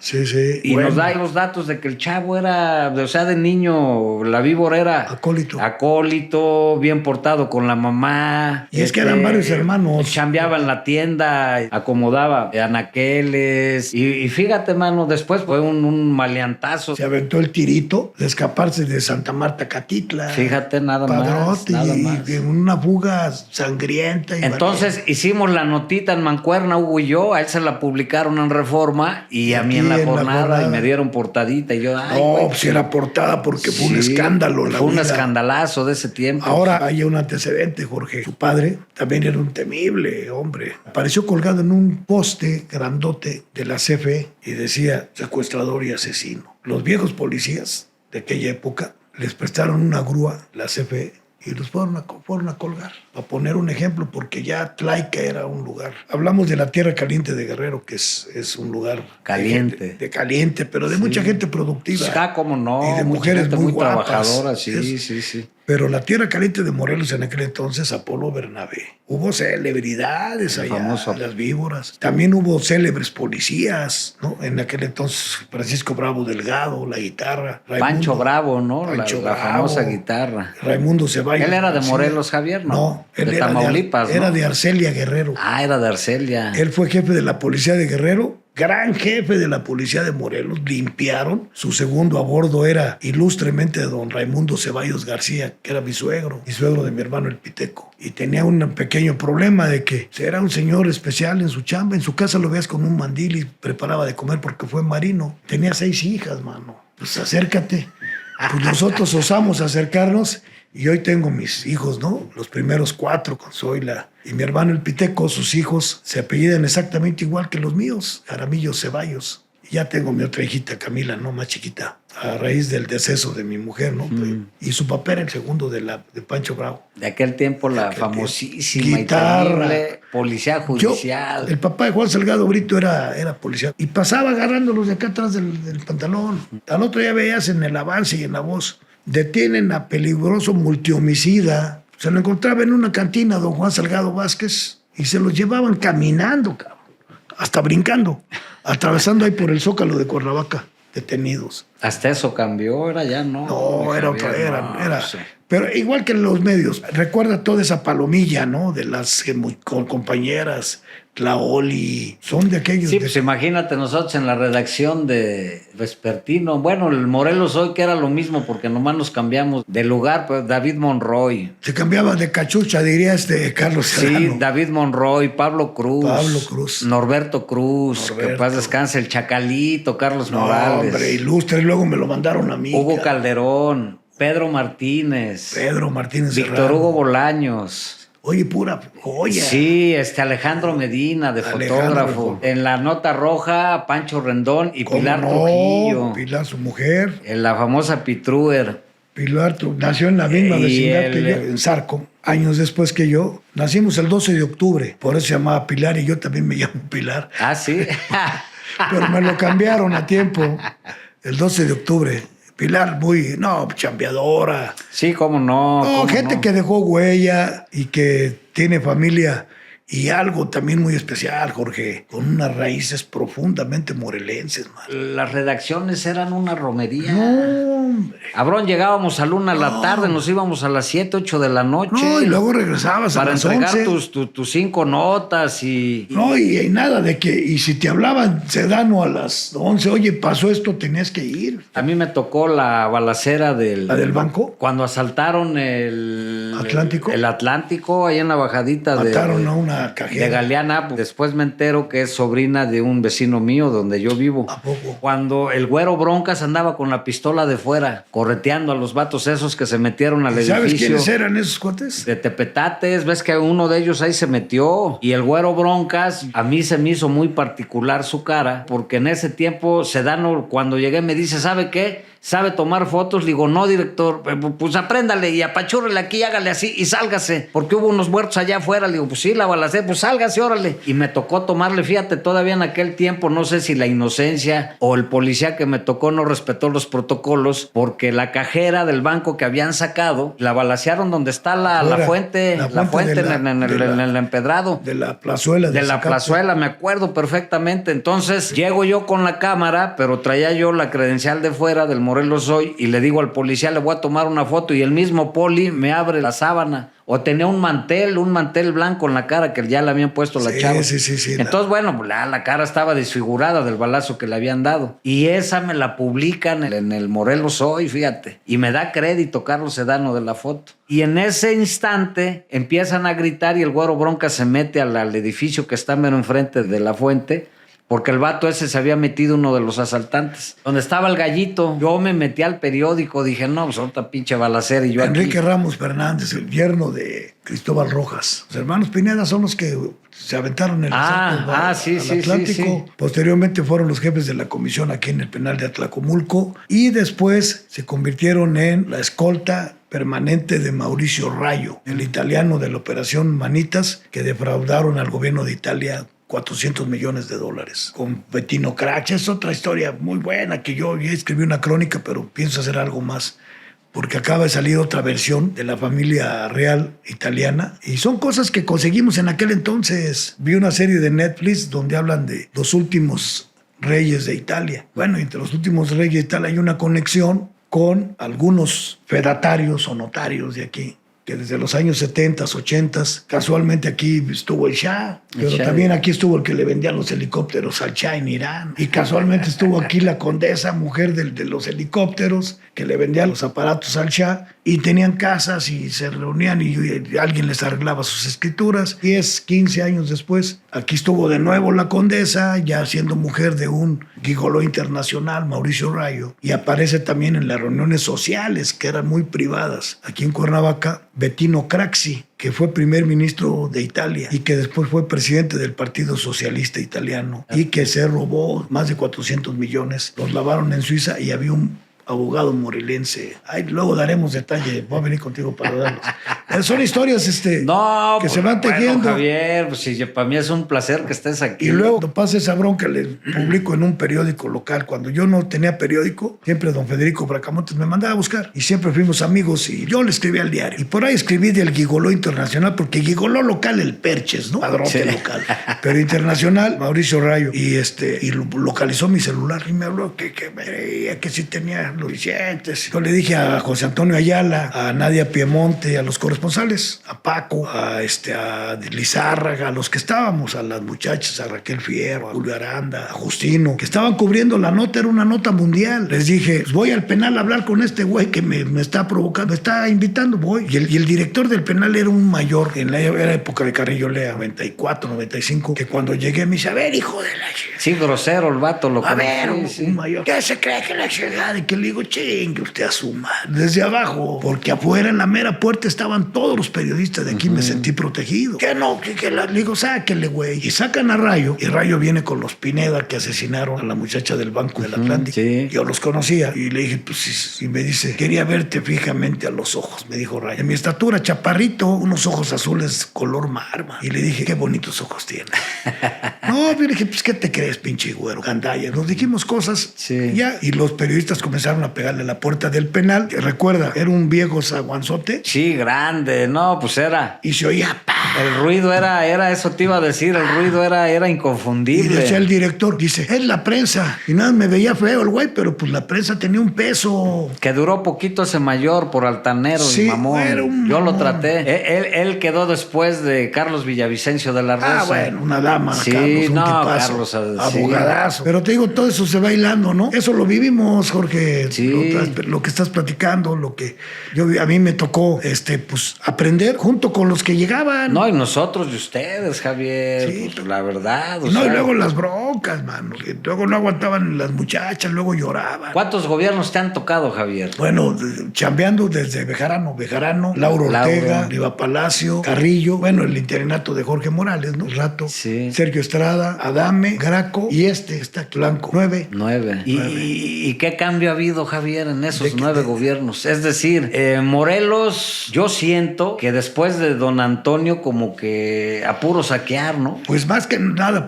y nos da los datos de que el chavo era, o sea, de niño, la víbora era acólito, bien portado con la mamá. Y es que eran varios hermanos. Chambeaba en la tienda, acomodaba anaqueles, y fíjate, mano, después fue un maleantazo. Se aventó el tirito de escaparse de Santa Marta, Catitla. Fíjate, nada más. Y una fuga sangrienta. Entonces hicimos la notita en mancuerna, Hugo y yo, a él se la publicaron en Reforma y a mí en la jornada, y me dieron portadita y yo... pues era portada porque fue un escándalo. Fue un escandalazo de ese tiempo. Ahora hay un antecedente, Jorge. Su padre también era un temible hombre. Apareció colgado en un poste grandote de la CFE y decía secuestrador y asesino. Los viejos policías de aquella época les prestaron una grúa, la CFE, y los fueron a colgar. Para poner un ejemplo, porque ya Tlaika era un lugar. Hablamos de la Tierra Caliente de Guerrero, que es un lugar caliente. De caliente, pero de mucha gente productiva. Cómo no. Y de mujeres muy guapas. Trabajadoras, sí. Pero la Tierra Caliente de Morelos en aquel entonces, Apolo Bernabé. Hubo celebridades allá, famoso. Las víboras. También hubo célebres policías, ¿no? En aquel entonces, Francisco Bravo Delgado, la guitarra. Pancho Bravo, ¿no? Pancho la famosa guitarra. Raimundo Ceballos. Él era de Morelos, Javier, ¿no? No, él de era Tamaulipas, ¿no? Era de Arcelia, Guerrero. Era de Arcelia. Él fue jefe de la policía de Guerrero, gran jefe de la policía de Morelos. Limpiaron. Su segundo a bordo era ilustremente don Raimundo Ceballos García, que era mi suegro de mi hermano el Piteco. Y tenía un pequeño problema de que era un señor especial en su chamba. En su casa lo veías con un mandil y preparaba de comer porque fue marino. Tenía 6 hijas, mano. Pues acércate. Pues nosotros osamos acercarnos. Y hoy tengo mis hijos, ¿no? Los primeros 4 con Zoila. Y mi hermano el Piteco, sus hijos se apellidan exactamente igual que los míos, Jaramillo Ceballos. Y ya tengo mi otra hijita, Camila, ¿no? Más chiquita, a raíz del deceso de mi mujer, ¿no? Y su papá era el segundo de Pancho Bravo. De aquel tiempo, la famosísima guitarra, y temible policía judicial. El papá de Juan Salgado Brito era policía. Y pasaba agarrándolos de acá atrás del pantalón. Al otro día veías en el avance y en la voz. Detienen a peligroso multihomicida. Se lo encontraba en una cantina, don Juan Salgado Vázquez, y se los llevaban caminando, cabrón, hasta brincando, atravesando ahí por el Zócalo de Cuernavaca, detenidos. Hasta eso cambió, era ya, ¿no? No, era. Sí. Pero igual que en los medios, recuerda toda esa palomilla, ¿no? De las compañeras, Tlaoli, son de aquellos... Sí, pues imagínate nosotros en la redacción de Vespertino, bueno, el Morelos Hoy, que era lo mismo, porque nomás nos cambiamos de lugar, pues David Monroy. Se cambiaba de cachucha, diría Carlos Serrano. Sí, David Monroy, Pablo Cruz. Norberto Cruz, que paz descanse, el Chacalito, Carlos Morales. Hombre, ilustre, luego me lo mandaron a mí. Hugo Calderón, Pedro Martínez. Víctor Serrano. Hugo Bolaños. Oye, pura joya. Sí, Alejandro Medina, de fotógrafo. En la nota roja, Pancho Rendón y Pilar Trujillo. Pilar, su mujer. En la famosa Pitruer. Pilar nació en la misma vecindad que yo, en Zarco, años después que yo. Nacimos el 12 de octubre, por eso se llamaba Pilar y yo también me llamo Pilar. Ah, sí. Pero me lo cambiaron a tiempo, el 12 de octubre. Pilar chambeadora. Sí, cómo no. Gente que dejó huella y que tiene familia y algo también muy especial, Jorge, con unas raíces profundamente morelenses, man. Las redacciones eran una romería. No, hombre. Cabrón, llegábamos a la 1 de la tarde, nos íbamos a las 7, 8 de la noche. No, y luego regresabas a las 11. Para entregar tus 5 notas y... No, y nada de que... Y si te hablaban sedano a las 11, oye, pasó esto, tenías que ir. A mí me tocó la balacera ¿La del banco? Cuando asaltaron el... ¿Atlántico? El Atlántico, ahí en la bajadita. Mataron a una una cajera. De Galeana. Después me entero que es sobrina de un vecino mío donde yo vivo. ¿A poco? Cuando el güero Broncas andaba con la pistola de fuera, correteando a los vatos esos que se metieron al edificio. ¿Sabes quiénes eran esos cuates? De Tepetates, ves que uno de ellos ahí se metió. Y el güero Broncas, a mí se me hizo muy particular su cara, porque en ese tiempo Sedano, cuando llegué, me dice, ¿sabe qué? ¿Sabe tomar fotos? Le digo, no, director, pues apréndale y apachúrrele aquí, hágale así y sálgase, porque hubo unos muertos allá afuera. Le digo, pues sí, la balacé, pues sálgase, órale. Y me tocó tomarle, fíjate, todavía en aquel tiempo, no sé si la inocencia o el policía que me tocó no respetó los protocolos, porque la cajera del banco que habían sacado, la balacearon donde está la fuente en el empedrado. De la plazuela. De la plazuela, me acuerdo perfectamente. Entonces, llego yo con la cámara, pero traía yo la credencial de fuera del Morelos Hoy, y le digo al policía, le voy a tomar una foto, y el mismo poli me abre la sábana. O tenía un mantel blanco en la cara que ya le habían puesto la chava. Sí. Entonces, bueno, la cara estaba desfigurada del balazo que le habían dado. Y esa me la publican en el Morelos Hoy, fíjate. Y me da crédito Carlos Sedano de la foto. Y en ese instante empiezan a gritar y el güero Bronca se mete al edificio que está mero enfrente de la fuente, porque el vato ese se había metido uno de los asaltantes. Donde estaba el gallito, yo me metí al periódico, dije, no, pues ahorita pinche balacera y yo Enrique aquí. Ramos Fernández, el yerno de Cristóbal Rojas. Los hermanos Pineda son los que se aventaron el asalto al Atlántico. Sí. Posteriormente fueron los jefes de la comisión aquí en el penal de Atlacomulco y después se convirtieron en la escolta permanente de Mauricio Rayo, el italiano de la Operación Manitas, que defraudaron al gobierno de Italia $400 millones con Bettino Craxi. Es otra historia muy buena que yo ya escribí una crónica, pero pienso hacer algo más, porque acaba de salir otra versión de la familia real italiana y son cosas que conseguimos en aquel entonces. Vi una serie de Netflix donde hablan de los últimos reyes de Italia. Bueno, entre los últimos reyes de Italia hay una conexión con algunos fedatarios o notarios de aquí, que desde los años 70, 80, casualmente aquí estuvo el Shah, pero también aquí estuvo el que le vendía los helicópteros al Shah en Irán, y casualmente estuvo aquí la condesa, mujer de los helicópteros, que le vendía los aparatos al Shah, y tenían casas y se reunían y alguien les arreglaba sus escrituras. 10, 15 años después, aquí estuvo de nuevo la condesa, ya siendo mujer de un gigoló internacional, Mauricio Rayo, y aparece también en las reuniones sociales, que eran muy privadas, aquí en Cuernavaca, Bettino Craxi, que fue primer ministro de Italia y que después fue presidente del Partido Socialista Italiano y que se robó más de 400 millones. Los lavaron en Suiza y había un abogado morelense. Ay, luego daremos detalle. Voy a venir contigo para darlos. Son historias que se van tejiendo. Bueno, Javier, pues sí, para mí es un placer que estés aquí. Y luego pasa esa bronca, le publico en un periódico local. Cuando yo no tenía periódico, siempre don Federico Bracamontes me mandaba a buscar. Y siempre fuimos amigos y yo le escribí al diario. Y por ahí escribí del gigoló internacional, porque gigoló local el Perches, ¿no? Padrote local. Pero internacional, Mauricio Rayo. Y localizó mi celular y me habló que me creía que sí tenía los billetes. Yo le dije a José Antonio Ayala, a Nadia Piemonte, a los corresponsales, a Paco, a Lizárraga, a los que estábamos, a las muchachas, a Raquel Fierro, a Julio Aranda, a Justino, que estaban cubriendo la nota, era una nota mundial. Les dije, pues voy al penal a hablar con este güey que me está provocando, me está invitando, voy. Y el director del penal era un mayor, en la época de Carrillo Lea, 94, 95, que cuando llegué me dice, a ver, hijo de la chica. Sí, grosero el vato, lo a ver, sí. Un mayor. ¿Qué se cree que la llegada? Y que le digo, chingue usted asuma. Desde abajo, porque afuera en la mera puerta estaban todos los periodistas de aquí, me sentí protegido. Que no, le digo, sáquenle, güey. Y sacan a Rayo, y Rayo viene con los Pineda que asesinaron a la muchacha del Banco del Atlántico. Sí. Yo los conocía, y le dije, pues sí. Y me dice, quería verte fijamente a los ojos, me dijo Rayo. En mi estatura, chaparrito, unos ojos azules color marma. Y le dije, qué bonitos ojos tiene. No, yo le dije, pues, ¿qué te crees, pinche güero? Gandalla. Nos dijimos cosas, ya, y los periodistas comenzaron a pegarle a la puerta del penal, que recuerda, era un viejo zaguanzote. Sí, grande, no, pues era. Y se oía, ¡pah! El ruido era eso te iba a decir, el ruido era inconfundible. Y decía el director, dice, es la prensa. Y nada, me veía feo el güey, pero pues la prensa tenía un peso. Que duró poquito ese mayor por altanero y mamón. Era un Yo mamón. lo traté. Él quedó después de Carlos Villavicencio de la Rosa. Bueno, una dama, sí, Carlos, un tipazo, Carlos, abogadazo. Sí. Pero te digo, todo eso se va hilando, ¿no? Eso lo vivimos, Jorge. Sí. Lo que estás platicando, lo que a mí me tocó, pues aprender junto con los que llegaban. No, y nosotros y ustedes, Javier. Sí, Pues, la verdad. Y luego las broncas, mano. Que luego no aguantaban las muchachas, luego lloraban. ¿Cuántos gobiernos te han tocado, Javier? Bueno, chambeando desde Bejarano, Lauro Ortega, Riva Palacio, Carrillo, bueno, el interinato de Jorge Morales, ¿no? Un rato. Sí. Sergio Estrada, Adame, Graco y está Blanco. 9. 9. ¿Y qué cambio ha habido, Javier, en esos 9 gobiernos? Es decir, Morelos, yo siento que después de don Antonio como que a puro saquear, ¿no? Pues más que nada,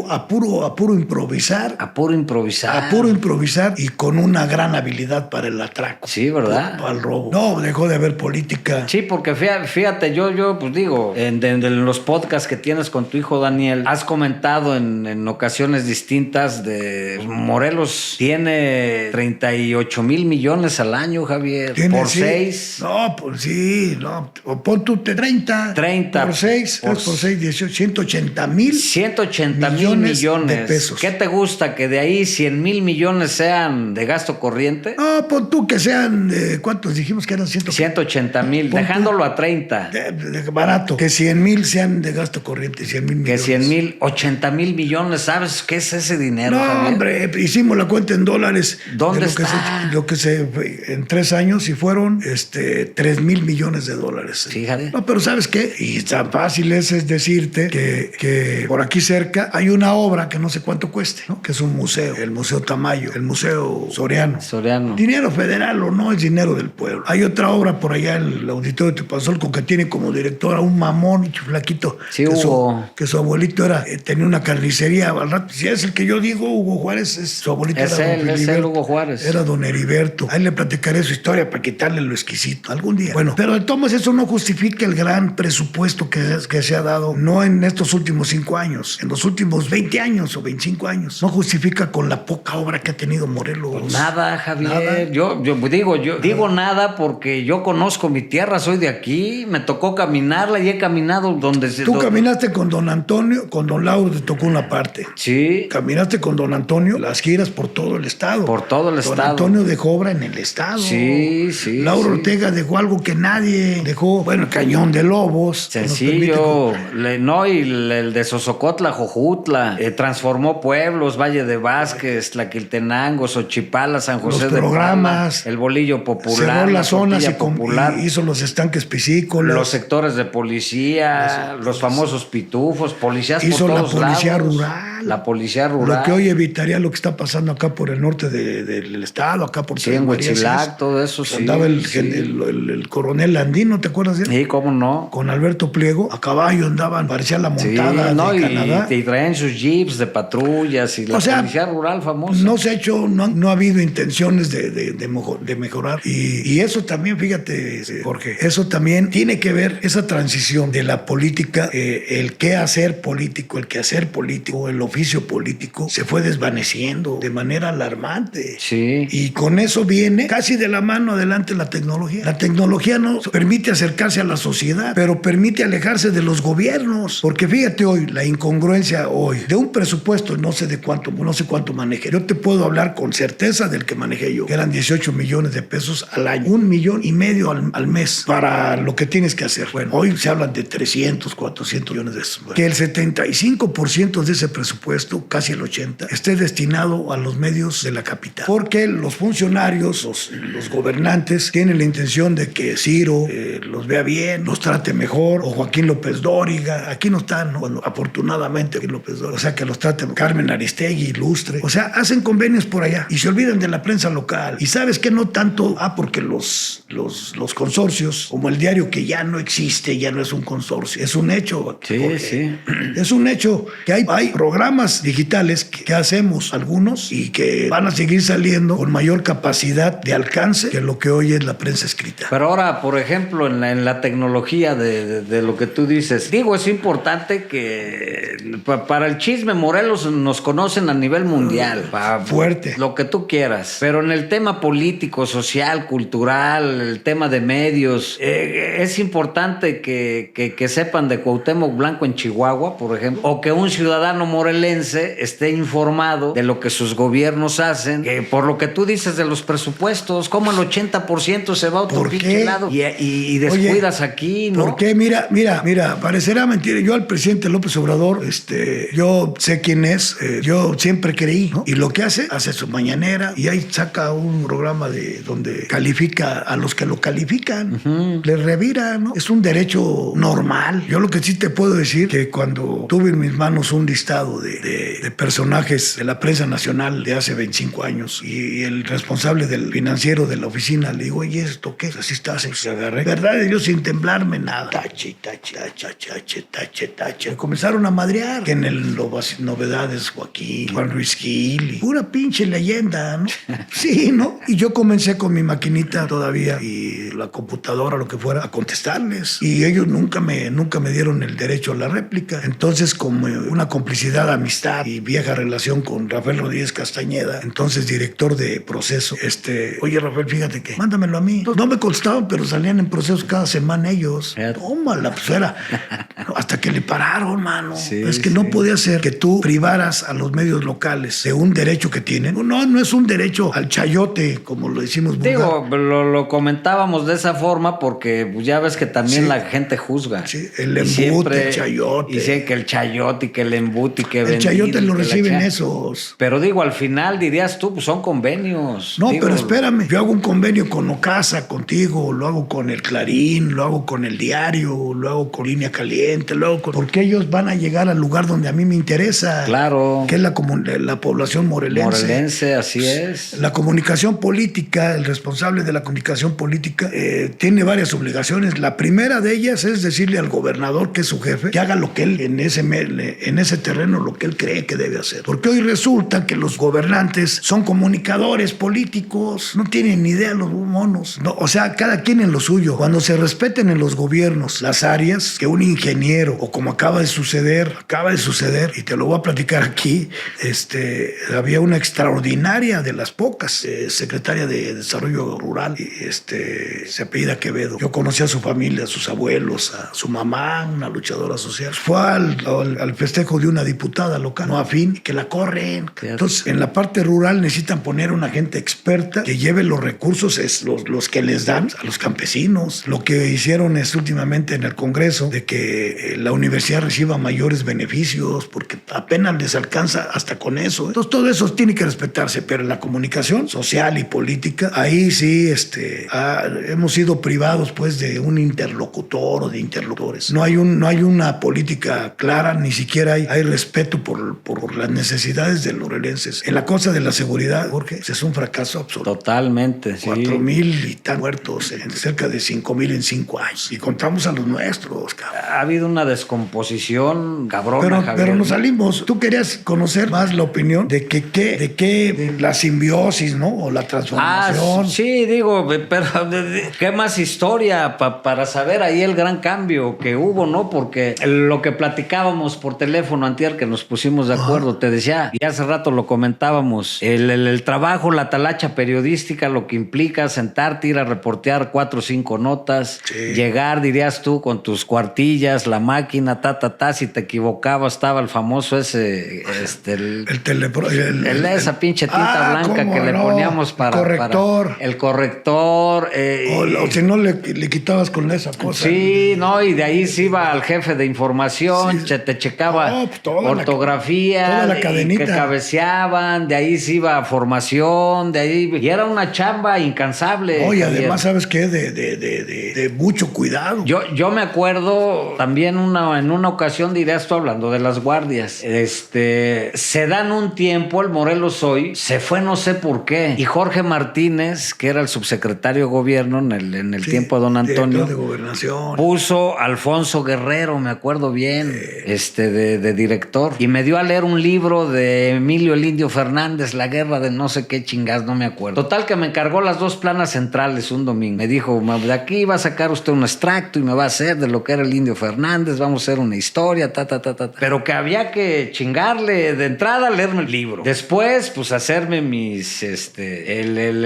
a puro improvisar. A puro improvisar. A puro improvisar y con una gran habilidad para el atraco. Sí, ¿verdad? Para el robo. No, dejó de haber política. Sí, porque fíjate, yo pues digo, en los podcasts que tienes con tu hijo Daniel, has comentado en ocasiones distintas de pues, Morelos tiene 38 mil millones al año, Javier. ¿Por 6? No, pues sí, no. Pon tú 30. 30. Por 6, por 6, 18, 180 mil. 180 mil millones de pesos. ¿Qué te gusta? ¿Que de ahí 100 mil millones sean de gasto corriente? No, pon tú que sean, ¿cuántos dijimos que eran? 180 mil, dejándolo a 30. Barato. Que 100 mil sean de gasto corriente, 100 mil millones. Que 100 mil, 80 mil millones, ¿sabes qué es ese dinero, No, Javier? hombre, hicimos la cuenta en dólares. ¿Dónde está? Lo que se en 3 años y fueron 3 mil millones de dólares. Fíjate. No, pero ¿sabes qué? Y tan fácil es decirte que por aquí cerca hay una obra que no sé cuánto cueste, ¿no? Que es un museo, el Museo Tamayo, el Museo Soriano. Dinero federal o no, es dinero del pueblo. Hay otra obra por allá, el Auditorio de Tepazolco, que tiene como director a un mamón flaquito. Sí, que su abuelito tenía una carnicería. Al rato, si es el que yo digo, Hugo Juárez, su abuelito es él, Hugo Juárez. Era don Heriberto. Ahí le platicaré su historia para quitarle lo exquisito algún día. Bueno, pero de todos eso no justifica el gran presupuesto que se ha dado, no en estos últimos 5 años, en los últimos 20 años o 25 años. No justifica con la poca obra que ha tenido Morelos. Nada, Javier. Nada. Yo digo nada porque yo conozco mi tierra, soy de aquí, me tocó caminarla y he caminado donde se... Tú caminaste con don Antonio, con don Lauro te tocó una parte. Sí. Caminaste con don Antonio las giras por todo el estado. Por todo el don estado. Don Antonio dejó obra en el estado. Sí. Lauro Ortega dejó algo que nadie dejó. Bueno, el Cañón de Lobos. Sencillo. Y el de Sosocotla, Jojutla. Transformó pueblos, Valle de Vázquez, Tlaquiltenango, Xochipala, San José los de programas, Pala, el bolillo popular. Cerró las zonas y hizo los estanques piscícolas. Los sectores de policía, los famosos pitufos, policías hizo por todos la policía lados. rural. La policía rural. Lo que hoy evitaría lo que está pasando acá por el norte del estado, acá por en Huitzilac, todo eso sí. Andaba el coronel Landino, ¿te acuerdas de él? Sí, cómo no. Con Alberto Pliego, a caballo andaban, parecía la montada de Canadá. Y traían sus jeeps de patrullas y la policía rural famosa. No se ha hecho, no ha habido intenciones de mejorar. Y eso también, fíjate, Jorge, eso también tiene que ver, esa transición de la política, el qué hacer político, el quehacer político, el oficio político, se fue desvaneciendo de manera alarmante. Sí. Y con eso viene casi de la mano adelante la tecnología. La tecnología no permite acercarse a la sociedad, pero permite alejarse de los gobiernos. Porque fíjate hoy, la incongruencia hoy, de un presupuesto no sé cuánto maneje. Yo te puedo hablar con certeza del que manejé yo, que eran 18 millones de pesos al año, 1,5 millones al mes para lo que tienes que hacer. Bueno, hoy se hablan de 300, 400 millones de pesos. Bueno, que el 75% de ese presupuesto, casi el 80%, esté destinado a los medios de la capital. Porque los funcionarios, los gobernantes, tienen la intención de que Ciro los vea bien, los trate mejor, o Joaquín López Dóriga. Aquí no están, ¿no? Bueno, afortunadamente Joaquín López Dóriga. O sea, que los trate Carmen Aristegui, Ilustre. O sea, hacen convenios por allá y se olvidan de la prensa local. Y sabes que no tanto, porque los consorcios, como el diario que ya no existe, ya no es un consorcio, es un hecho. Sí. Es un hecho que hay programas digitales que hacemos algunos y que van a seguir saliendo con mayor capacidad de alcance que lo que hoy es la prensa escrita. Pero ahora, por ejemplo, en la tecnología de lo que tú dices, digo, es importante que para el chisme Morelos nos conocen a nivel mundial. Fuerte. Lo que tú quieras. Pero en el tema político, social, cultural, el tema de medios. Es importante que sepan de Cuauhtémoc Blanco en Chihuahua, por ejemplo, o que un ciudadano morelense esté informado de lo que sus gobiernos hacen, que por lo que tú dices de los presupuestos, como el 80% se va a otro pinche lado y descuidas aquí, ¿no? ¿Por qué? Mira, parecerá mentira. Yo al presidente López Obrador, yo sé quién es, yo siempre creí, ¿no? Y lo que hace su mañanera y ahí saca un programa donde califica a los que lo califican, le revira, ¿no? Es un derecho normal. Yo lo que sí te puedo decir que cuando tuve en mis manos un listado de personajes de la prensa nacional de hace 25 años y el responsable del financiero de la oficina le digo, oye, ¿esto qué es? Así está, se agarré. ¿Verdad? Yo sin temblarme nada. Tache. Me comenzaron a madrear. Que en el Novedades Joaquín, Juan Ruiz Gil, y pura pinche leyenda, ¿no? Sí, ¿no? Y yo comencé con mi maquinita todavía y la computadora, lo que fuera, a contestarles. Y ellos nunca me dieron el derecho a la réplica. Entonces, como una complicidad, amistad y vieja relación con Rafael Rodríguez Castañeda, entonces director de Proceso, oye, Rafael, fíjate que mándamelo a mí. No me contestaban, pero salían en Procesos cada semana ellos. Tómala, pues era. Hasta que le pararon, mano. Sí, es que no podía ser que tú privaras a los medios locales de un derecho que tienen. No es un derecho al chayote, como lo decimos vulgar. Digo, lo comentábamos de esa forma porque ya ves que también la gente juzga. Sí, el embute, el chayote. Dicen que el chayote y que el embute y que el chayote lo reciben esos. Pero digo, al final dirías tú, pues son convenios. No, pero espérame. Yo hago un convenio con Ocasa, contigo, lo hago con el Clarín, lo hago con el Diario, lo hago con Línea Caliente, lo hago con... Porque ellos van a llegar al lugar donde a mí me interesa. Claro. Que es la población morelense. Así es. La comunicación política, el responsable de la comunicación política, tiene varias obligaciones. La primera de ellas es decirle al gobernador, que es su jefe, que haga lo que él, en ese terreno, lo que él cree que debe hacer. Porque hoy resulta que los gobernantes son comunicadores políticos, no tienen ni idea los monos. No, o sea, cada quien en lo suyo. Cuando se respeten en los gobiernos las áreas, que un ingeniero, o como acaba de suceder, y te lo voy a platicar aquí, había una extraordinaria de las pocas, secretaria de Desarrollo Rural, se apellida Quevedo. Yo conocí a su familia, a sus abuelos, a su mamá, una luchadora social. Fue al festejo de una diputada local, no afín, que la corren. Entonces, en la parte rural necesitan poner una gente experta que lleve los recursos, los que les dan a los campesinos. Lo que hicieron últimamente en el Congreso, de que la universidad reciba mayores beneficios, porque apenas les alcanza hasta con eso. Entonces, todo eso tiene que respetarse, pero en la comunicación social y política, ahí sí hemos sido privados pues de un interlocutor o de interlocutores. No hay una política clara, ni siquiera hay respeto por las necesidades de los morelenses. En la cosa de la seguridad, Jorge, es un fracaso absoluto. Totalmente, sí. 4,000 y tan muertos, cerca de 5,000 en 5 años. Y contamos a los nuestros, cabrón. Ha habido una descomposición cabrona, Javier. Pero nos salimos. Tú querías conocer más la opinión de la simbiosis, ¿no? O la transformación. Sí, digo, pero ¿qué más historia para saber ahí el gran cambio que hubo, ¿no? Porque lo que platicábamos por teléfono antier, que nos pusimos de acuerdo, te decía, y hace rato lo comentábamos, el trabajo, la talacha periodística, lo que implica sentarte, ir a reportear 4 o 5 notas, llegar, dirías tú, con tus cuartillas, la máquina, si te equivocabas, estaba el famoso ese, esa pinche tinta blanca que le poníamos para... Corrector. El corrector. O si no, le quitabas con esa cosa. Sí, no, y de ahí se iba al jefe de información, te checaba ortografía, toda la cadenita. Que cabeceaban, de ahí se iba a formación, de ahí... Y era una chamba incansable. Oye, además, ¿sabes qué? De mucho cuidado. Yo me acuerdo también en una ocasión, dirías tú, hablando de las guardias, se dan un tiempo, el Morelos Hoy se fue no sé por qué, y Jorge Martínez, que era el subsecretario de gobierno en el tiempo de don Antonio, de gobernación, puso a Alfonso Guerrero, me acuerdo bien, de director, y me dio a leer un libro de Emilio el Indio Fernández, La guerra de no sé qué chingas, no me acuerdo. Total que me encargó las 2 planas centrales un domingo. Me dijo, de aquí va a sacar usted un extracto y me va a hacer de lo que era el Indio Fernández, vamos a hacer una historia, Pero que había que chingarle de entrada, leerme el libro. Después, pues hacerme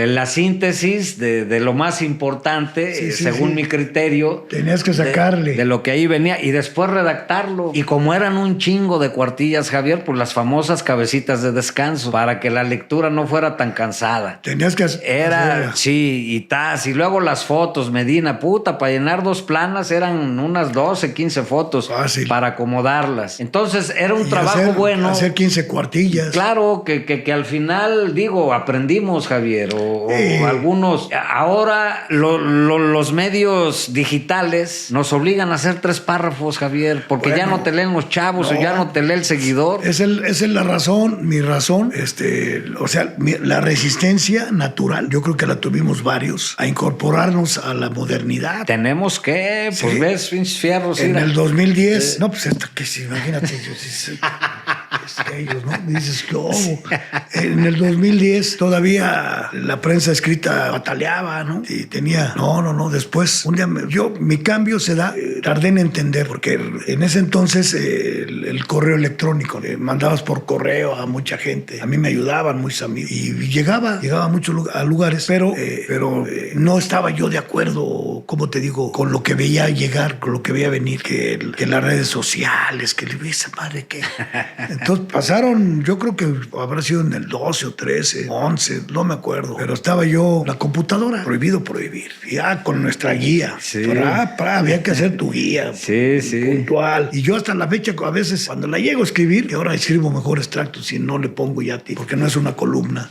la síntesis de lo más importante importante, Sí, sí, según sí. mi criterio. Tenías que sacarle. De lo que ahí venía y después redactarlo. Y como eran un chingo de cuartillas, Javier, pues las famosas cabecitas de descanso, para que la lectura no fuera tan cansada. Tenías que Era, sí, y luego las fotos, Medina, puta, para llenar 2 planas eran unas 12, 15 fotos. Fácil. Para acomodarlas. Entonces era un trabajo bueno. Hacer 15 cuartillas. Claro, que al final, digo, aprendimos, Javier, o algunos. Ahora los medios digitales nos obligan a hacer 3 párrafos, Javier, porque ya no te leen los chavos o ya no te lee el seguidor. Esa es la razón, mi razón. O sea, la resistencia natural, yo creo que la tuvimos varios, a incorporarnos a la modernidad. Tenemos que, pues ves, pinches fierros. En el 2010, sí. No, pues esto que sí, imagínate, ellos, ¿no? Dices, ¿cómo? En el 2010 todavía la prensa escrita bataleaba, ¿no? Y tenía, no, después, un día, mi cambio se da, tardé en entender, porque en ese entonces el correo electrónico, mandabas por correo a mucha gente, a mí me ayudaban muchos amigos, y llegaba a muchos lugares, pero no estaba yo de acuerdo, como te digo, con lo que veía llegar, con lo que veía venir, que las redes sociales, que esa madre que... Entonces pasaron, yo creo que habrá sido en el 12 o 13, 11, no me acuerdo, pero estaba yo, la computadora, prohibido prohibir, ya con nuestra guía, sí. Había que hacer tu guía, sí. puntual, y yo hasta la fecha, a veces, cuando la llego a escribir, que ahora escribo mejor extractos, si no le pongo ya, porque no es una columna,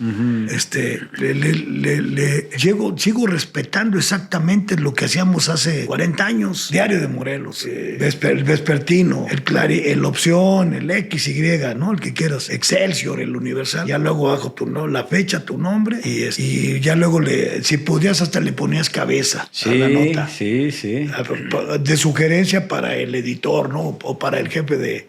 sigo respetando exactamente lo que hacíamos hace 40 años, Diario de Morelos, el Vespertino, el Opción, el XY, ¿no? El que quieras, Excelsior, el Universal, ya luego bajo la fecha, tu nombre, y ya luego si podías hasta le ponías cabeza a la nota. Sí. De sugerencia para el editor, ¿no? O para el jefe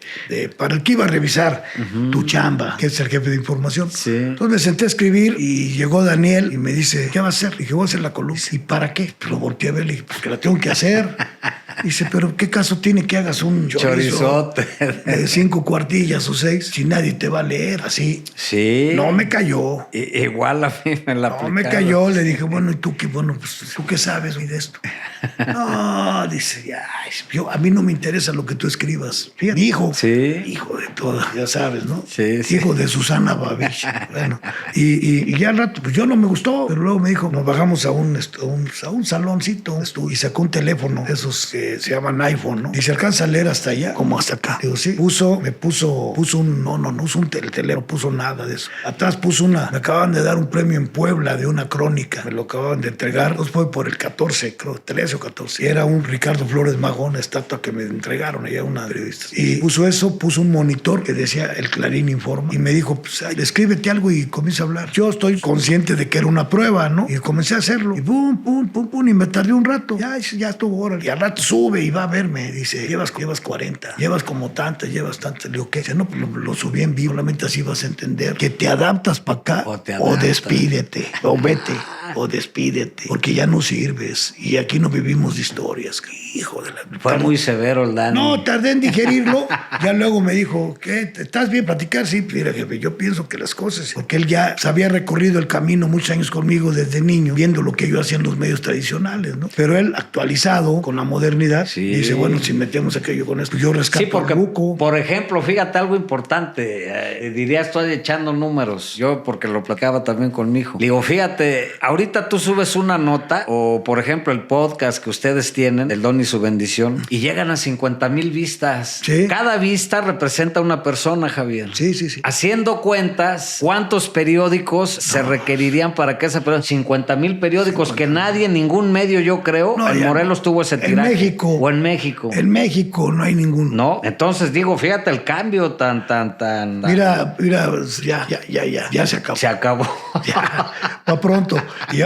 para el que iba a revisar tu chamba, que es el jefe de información. Sí. Entonces me senté a escribir y llegó Daniel y me dice, ¿qué va a hacer? Dije, voy a hacer la columna. ¿Y para qué? Pues lo volteé a ver y le dije, pues que la tengo que hacer. Dice, pero ¿qué caso tiene que hagas un chorizote de 5 cuartillas o 6 si nadie te va a leer? Así. Sí. No me cayó. Igual a mí me la No me cayó. Le dije, bueno, ¿y tú qué? Bueno, pues ¿tú qué sabes de esto? No, dice, a mí no me interesa lo que tú escribas. Fíjate, hijo de toda, ya sabes, ¿no? Sí. Hijo de Susana Babich. Bueno, y ya al rato, pues yo no me gustó, pero luego me dijo, nos bajamos a un saloncito y sacó un teléfono, esos que se llaman iPhone, ¿no? Y se alcanza a leer hasta allá, como hasta acá. Digo, sí. Me puso un teléfono, no puso nada de eso. Atrás me acaban de dar un premio en Puebla de una crónica, me lo acaban de entregar, entonces fue por el 14, creo, 13 o 14. Y era un Ricardo Flores Magón, estatua que me entregaron allá una periodista. Y puso un monitor que decía El Clarín Informa, y me dijo, pues, escríbete algo y comienza a hablar. Yo estoy consciente de que era una prueba, ¿no? Y comencé a hacerlo. Y pum, y me tardé un rato. Ya estuvo hora. Y al rato sube y va a verme. Dice, llevas 40. Llevas como tantas. Le digo, ¿qué? Dice, no, pues lo subí en vivo. Solamente así vas a entender que te adaptas para acá o despídete. O vete. O despídete. Porque ya no sirves. Y aquí no vivimos de historias. Hijo de la... Fue muy severo el Dani. No, tardé en digerirlo. Ya luego me dijo, ¿qué? ¿Estás bien platicar? Sí, mira, jefe, yo pienso que las cosas... Porque él ya había recorrido el camino muchos años conmigo desde niño, viendo lo que yo hacía en los medios tradicionales, ¿no? Pero él, actualizado con la modernidad, dice, bueno, si metemos aquello con esto, yo rescato porque, al Buco. Por ejemplo, fíjate algo importante. Diría, estoy echando números. Yo, porque lo platicaba también con mi hijo. Digo, fíjate, ahorita tú subes una nota, o por ejemplo el podcast que ustedes tienen, el Don y su bendición, y llegan a 50,000 vistas. Sí. Cada vista representa una persona, Javier. Sí. Haciendo cuentas, ¿cuántos periódicos se requerirían para que esa persona? 50,000 periódicos, que nadie, ningún medio, yo creo, en Morelos tuvo ese tiraje. En México. O en México. En México no hay ninguno. No, entonces digo, fíjate el cambio tan. Mira, ya se acabó. Se acabó. Ya, va pronto.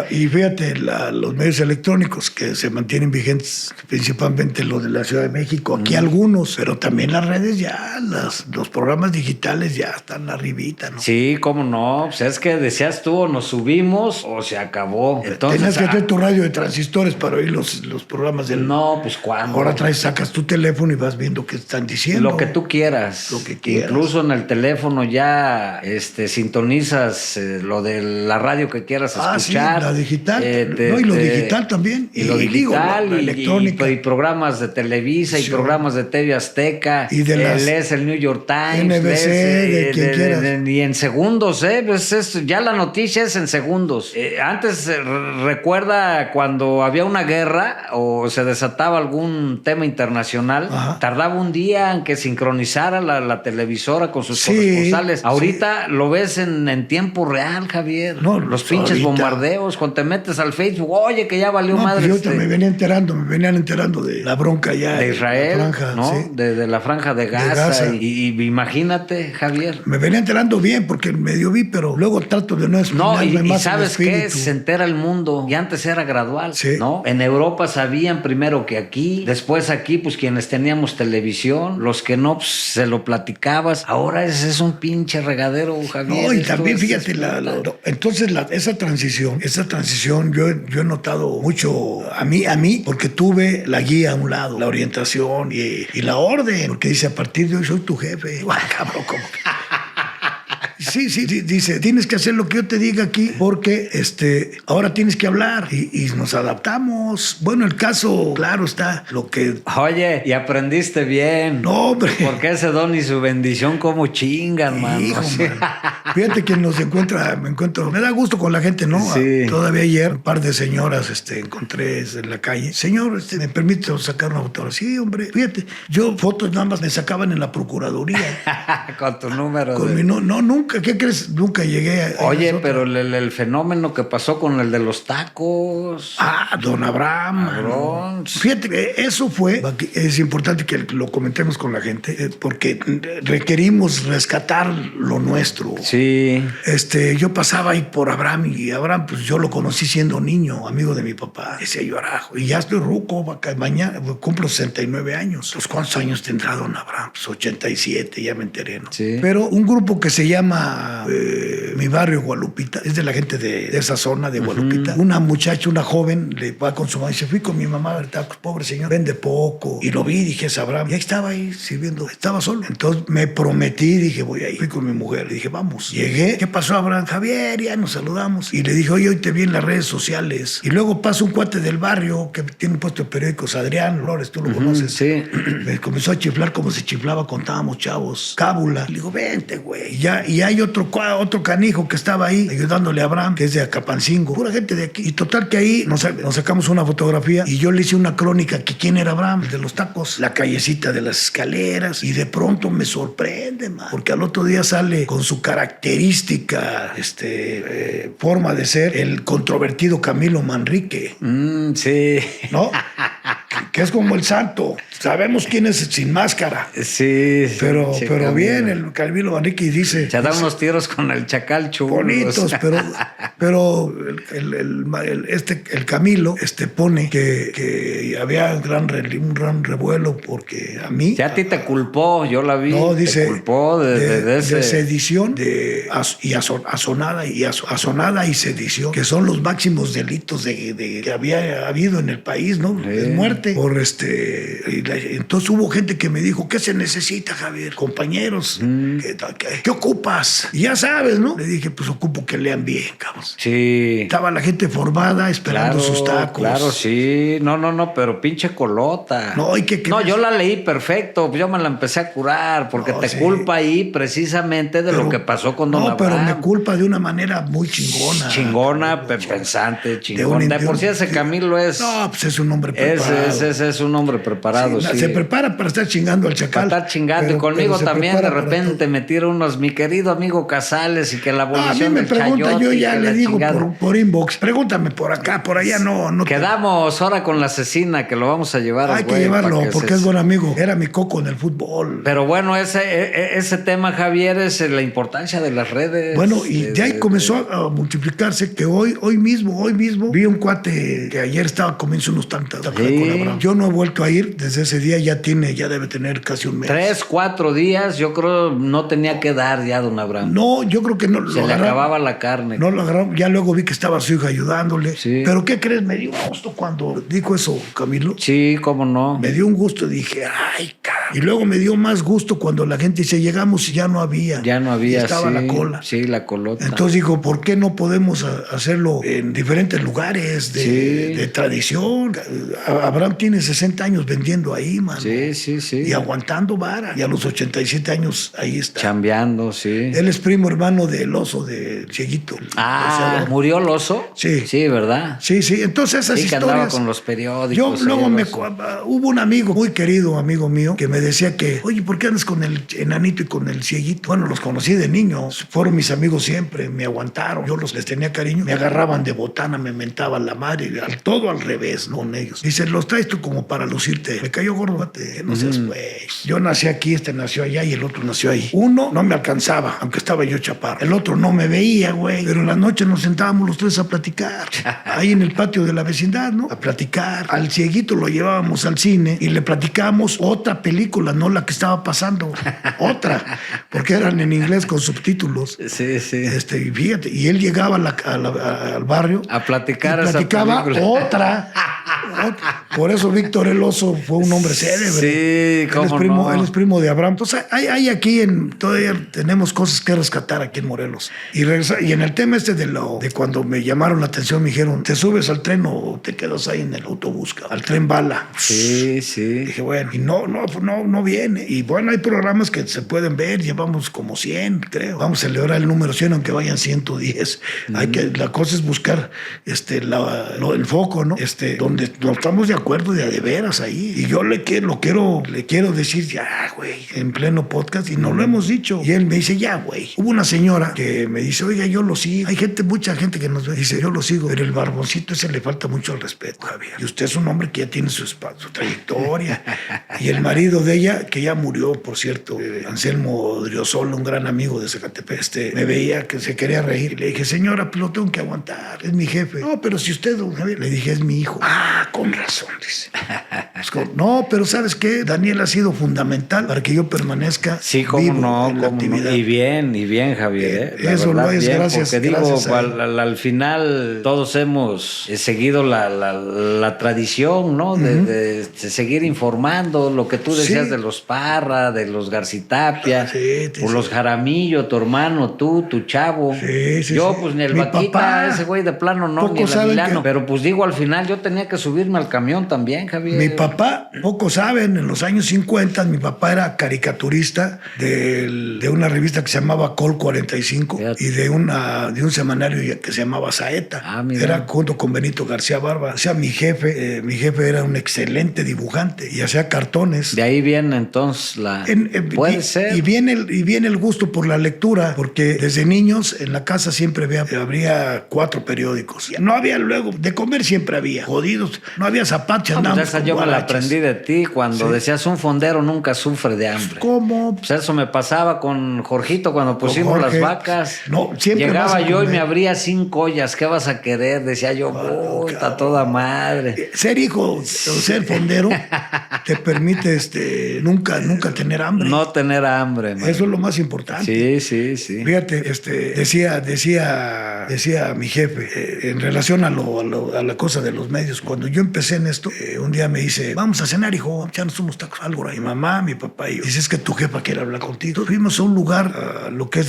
Y fíjate, los medios electrónicos que se mantienen vigentes, principalmente los de la Ciudad de México, aquí algunos, pero también las redes ya, los programas digitales ya están arribita, ¿no? Sí, cómo no, pues es que decías tú, o nos subimos o se acabó. Entonces, tenías que hacer tu radio de transistores para oír los programas del... No, pues ¿cuándo? Ahora sacas tu teléfono y vas viendo qué están diciendo. Lo que tú quieras. Lo que quieras. Incluso en el teléfono ya sintonizas lo de la radio que quieras Sí, escuchar. la digital. No, y lo digital también. Y lo digital, la electrónica. Y programas de Televisa, y programas de TV Azteca. Y de las lees el New York Times. NBC, de quien quieras. Y en segundos, pues ya la noticia es en segundos. Antes, recuerda cuando había una guerra o se desataba algún tema internacional, tardaba un día en que sincronizara la televisora con sus corresponsales. Ahorita lo ves en tiempo real, Javier. No, los pinches bombardeos, cuando te metes al Facebook, oye, que ya valió madre. Pues yo me venían enterando de la bronca ya. De Israel, la franja, ¿no? Sí. De la franja de Gaza. Y imagínate, Javier. Me venía enterando bien porque medio vi, pero luego trato de no espinarme más. Y ¿sabes qué? Se entera el mundo. Y antes era gradual, ¿no? En Europa sabían primero que aquí, después aquí, pues quienes teníamos televisión, los que no, pues, se lo platicabas. Ahora es un pinche regadero, Javier. No, y también fíjate, entonces esa transición, yo he notado mucho a mí, porque tuve la guía a un lado, la orientación y la orden, porque dice, a partir de hoy soy tu jefe. Guau, cabrón, ¿cómo? Sí, dice, tienes que hacer lo que yo te diga aquí porque ahora tienes que hablar y nos adaptamos. Bueno, el caso, claro está, lo que... Oye, y aprendiste bien. No, hombre. Porque ese don y su bendición como chingan, mano. Hijo, man. Fíjate que me encuentro, me da gusto con la gente, ¿no? Sí. Todavía ayer un par de señoras encontré en la calle. Señor, ¿me permite sacar una fotografía? Sí, hombre. Fíjate, yo fotos nada más me sacaban en la Procuraduría. Con tu número. No, nunca. ¿Qué crees? Nunca llegué a... Oye, pero el fenómeno que pasó con el de los tacos. Don Abraham. Fíjate, eso fue... Es importante que lo comentemos con la gente porque requerimos rescatar lo nuestro. Sí. Yo pasaba ahí por Abraham y Abraham, pues yo lo conocí siendo niño, amigo de mi papá. Decía yo, arajo, y ya estoy ruco, mañana cumplo 69 años. Pues, ¿cuántos años tendrá don Abraham? Pues 87, ya me enteré, ¿no? Sí. Pero un grupo que se llama Mi Barrio Gualupita, es de la gente de esa zona de Gualupita. Una muchacha, una joven, le va con su mamá y dice, fui con mi mamá a ver tacos, pobre señor, vende poco. Y lo vi, dije, es Abraham. Y ahí estaba ahí sirviendo, estaba solo. Entonces me prometí, dije, voy a ir. Fui con mi mujer, le dije, vamos. Llegué, ¿qué pasó, Abraham? Javier, ya nos saludamos. Y le dije, oye, hoy te vi en las redes sociales. Y luego pasa un cuate del barrio que tiene un puesto de periódicos, Adrián Flores, tú lo conoces. Sí. Me comenzó a chiflar como se chiflaba cuando estábamos chavos. Cábula. Le digo, vente, güey. Y hay otro canijo que estaba ahí ayudándole a Abraham, que es de Acapancingo. Pura gente de aquí. Y total que ahí nos sacamos una fotografía y yo le hice una crónica que quién era Abraham, el de los tacos, la callecita de las escaleras. Y de pronto me sorprende, man, porque al otro día sale con su característica forma de ser el controvertido Camilo Manrique. Sí. ¿No? Que es como el santo. Sabemos quién es sin máscara. Sí. Pero bien, el Camilo Manrique dice... Se da unos tiros con el chacal chulo. Bonitos, pero el Camilo pone que había un gran revuelo porque a mí... Ya a ti te culpó, yo la vi. No, dice... Te culpó de sedición, asonada y sedición, que son los máximos delitos que había habido en el país, ¿no? Sí. Es muerte por entonces hubo gente que me dijo, ¿qué se necesita, Javier? Compañeros, ¿qué ocupas? Y ya sabes, ¿no? Le dije, pues ocupo que lean bien, cabrón. Sí. Estaba la gente formada esperando sus tacos. Claro, sí. No, pero pinche colota. No, yo la leí perfecto. Yo me la empecé a curar porque te culpa ahí precisamente de lo que pasó con Don Abraham. Pero me culpa de una manera muy chingona. Chingona, pensante, chingona. De por sí ese Camilo es... No, pues es un hombre preparado. Es un hombre preparado, sí. Se prepara para estar chingando al chacal. Para estar chingando. Y conmigo también de repente me tira unos, mi querido amigo Casales, y que la abolición del chayote. A mí me pregunta, yo ya le digo por inbox, pregúntame por acá, por allá, no. Quedamos ahora con la asesina, que lo vamos a llevar. Hay que llevarlo, porque es buen amigo. Era mi coco en el fútbol. Pero bueno, ese tema, Javier, es la importancia de las redes. Bueno, y de ahí comenzó a multiplicarse, que hoy mismo vi un cuate que ayer estaba comiendo unos tantas con Abraham. Yo no he vuelto a ir desde ese día, ya debe tener casi un mes. 3, 4 días, yo creo no tenía que dar ya don Abraham. No, yo creo que no. Se le acababa la carne. No lo agarraron. Ya luego vi que estaba su hija ayudándole. Sí. Pero ¿qué crees? Me dio gusto cuando dijo eso, Camilo. Sí, cómo no. Me dio un gusto. Dije, ay, cabrón. Y luego me dio más gusto cuando la gente dice, llegamos y ya no había. Ya no había, estaba la cola. Sí, la colota. Entonces digo, ¿por qué no podemos hacerlo en diferentes lugares de tradición? Abraham tiene 60 años vendiendo ahí, mano. Sí. Y aguantando vara. Y a los 87 años ahí está. Chambeando, sí. Él es primo hermano del oso, del Cieguito. ¿Murió el oso? Sí. Sí, ¿verdad? Sí. Entonces esas historias... que andaba con los periódicos. Yo luego hubo un amigo, muy querido amigo mío, que me decía que, oye, ¿por qué andas con el enanito y con el cieguito? Bueno, los conocí de niños, fueron mis amigos siempre, me aguantaron, yo les tenía cariño, me agarraban de botana, me mentaban la madre, todo al revés, ¿no? Con ellos. Dice, los traes tú como para lucirte. Me cayó gordo, que no seas güey. Yo nací aquí, este nació allá y el otro nació ahí. Uno no me alcanzaba, aunque estaba yo chaparro. El otro no me veía, güey. Pero en la noche nos sentábamos los tres a platicar. Ahí en el patio de la vecindad, ¿no? A platicar. Al cieguito lo llevábamos al cine y le platicábamos otra película, no la que estaba pasando. Otra. Porque eran en inglés con subtítulos. Sí. Y fíjate, y él llegaba al barrio a platicar y platicaba otra. Por eso Víctor el Oso fue un hombre célebre. Sí, cómo él es primo de Abraham. Entonces, hay aquí todavía tenemos cosas que rescatar aquí en Morelos. Y en el tema de cuando me llamaron la atención, me dijeron, ¿te subes al tren o te quedas ahí en el autobús? Al tren bala. Sí. Dije, bueno, y no viene. Y bueno, hay programas que se pueden ver, llevamos como 100, creo. Vamos a celebrar el número 100, aunque vayan 110. La cosa es buscar el foco, ¿no? Donde no estamos de acuerdo de veras ahí. Y yo le quiero decir, ya, güey, en pleno podcast, y nos lo hemos dicho. Y él me dice, ya, güey. Hubo una señora que me dice, oiga, yo lo sigo. Hay mucha gente que nos ve. Dice, yo lo sigo, pero el barboncito ese le falta mucho al respeto, Javier. Y usted es un hombre que ya tiene su trayectoria. Y el marido de ella, que ya murió, por cierto, Anselmo Driosola, un gran amigo de Zacatepec, me veía que se quería reír. Y le dije, señora, pues lo tengo que aguantar, es mi jefe. No, pero si usted, don Javier, le dije, es mi hijo. Con razón, dice. No, pero ¿sabes qué? Daniel ha sido fundamental para que yo permanezca vivo en la actividad. Y bien, Javier. Eso lo es, bien, gracias. Porque gracias al final todos hemos seguido la tradición, ¿no? De seguir informando lo que tú decías de los Parra, de los Garcitapia, por los Jaramillo, tu hermano, tú, tu chavo. Yo, pues ni el Vaquita, ese güey de plano no, ni el Milano. Pero pues digo, al final yo tenía que subirme al camión también, Javier. Mi papá, pocos saben, en los años 50, mi papá era caricaturista de una revista que se llamaba Col 45 y de un semanario que se llamaba Saeta. Era junto con Benito García Barba. O sea, mi jefe era un excelente dibujante y hacía cartones. De ahí viene entonces puede ser. Y viene el gusto por la lectura, porque desde niños en la casa siempre habría 4 periódicos. No había luego, de comer siempre había, jodidos, no había zapatos, andábamos esa yo me la aprendí de ti cuando decías un fondero nunca sufre de hambre. ¿Cómo? Pues eso me pasaba con Jorgito cuando pusimos las vacas. No, siempre llegaba yo y me abría 5 ollas. ¿Qué vas a querer? Decía yo, está toda madre. Ser hijo o ser fondero te permite nunca tener hambre. No tener hambre, man. Eso es lo más importante. Sí. Fíjate, decía mi jefe, en relación a la cosa de los medios, cuando yo empecé en esto, un día me dice, vamos a cenar, hijo, echarnos unos tacos, algo. Mi mamá, mi papá y yo. Dice, es que tu jefa quiere hablar contigo. Fuimos a un lugar, lo que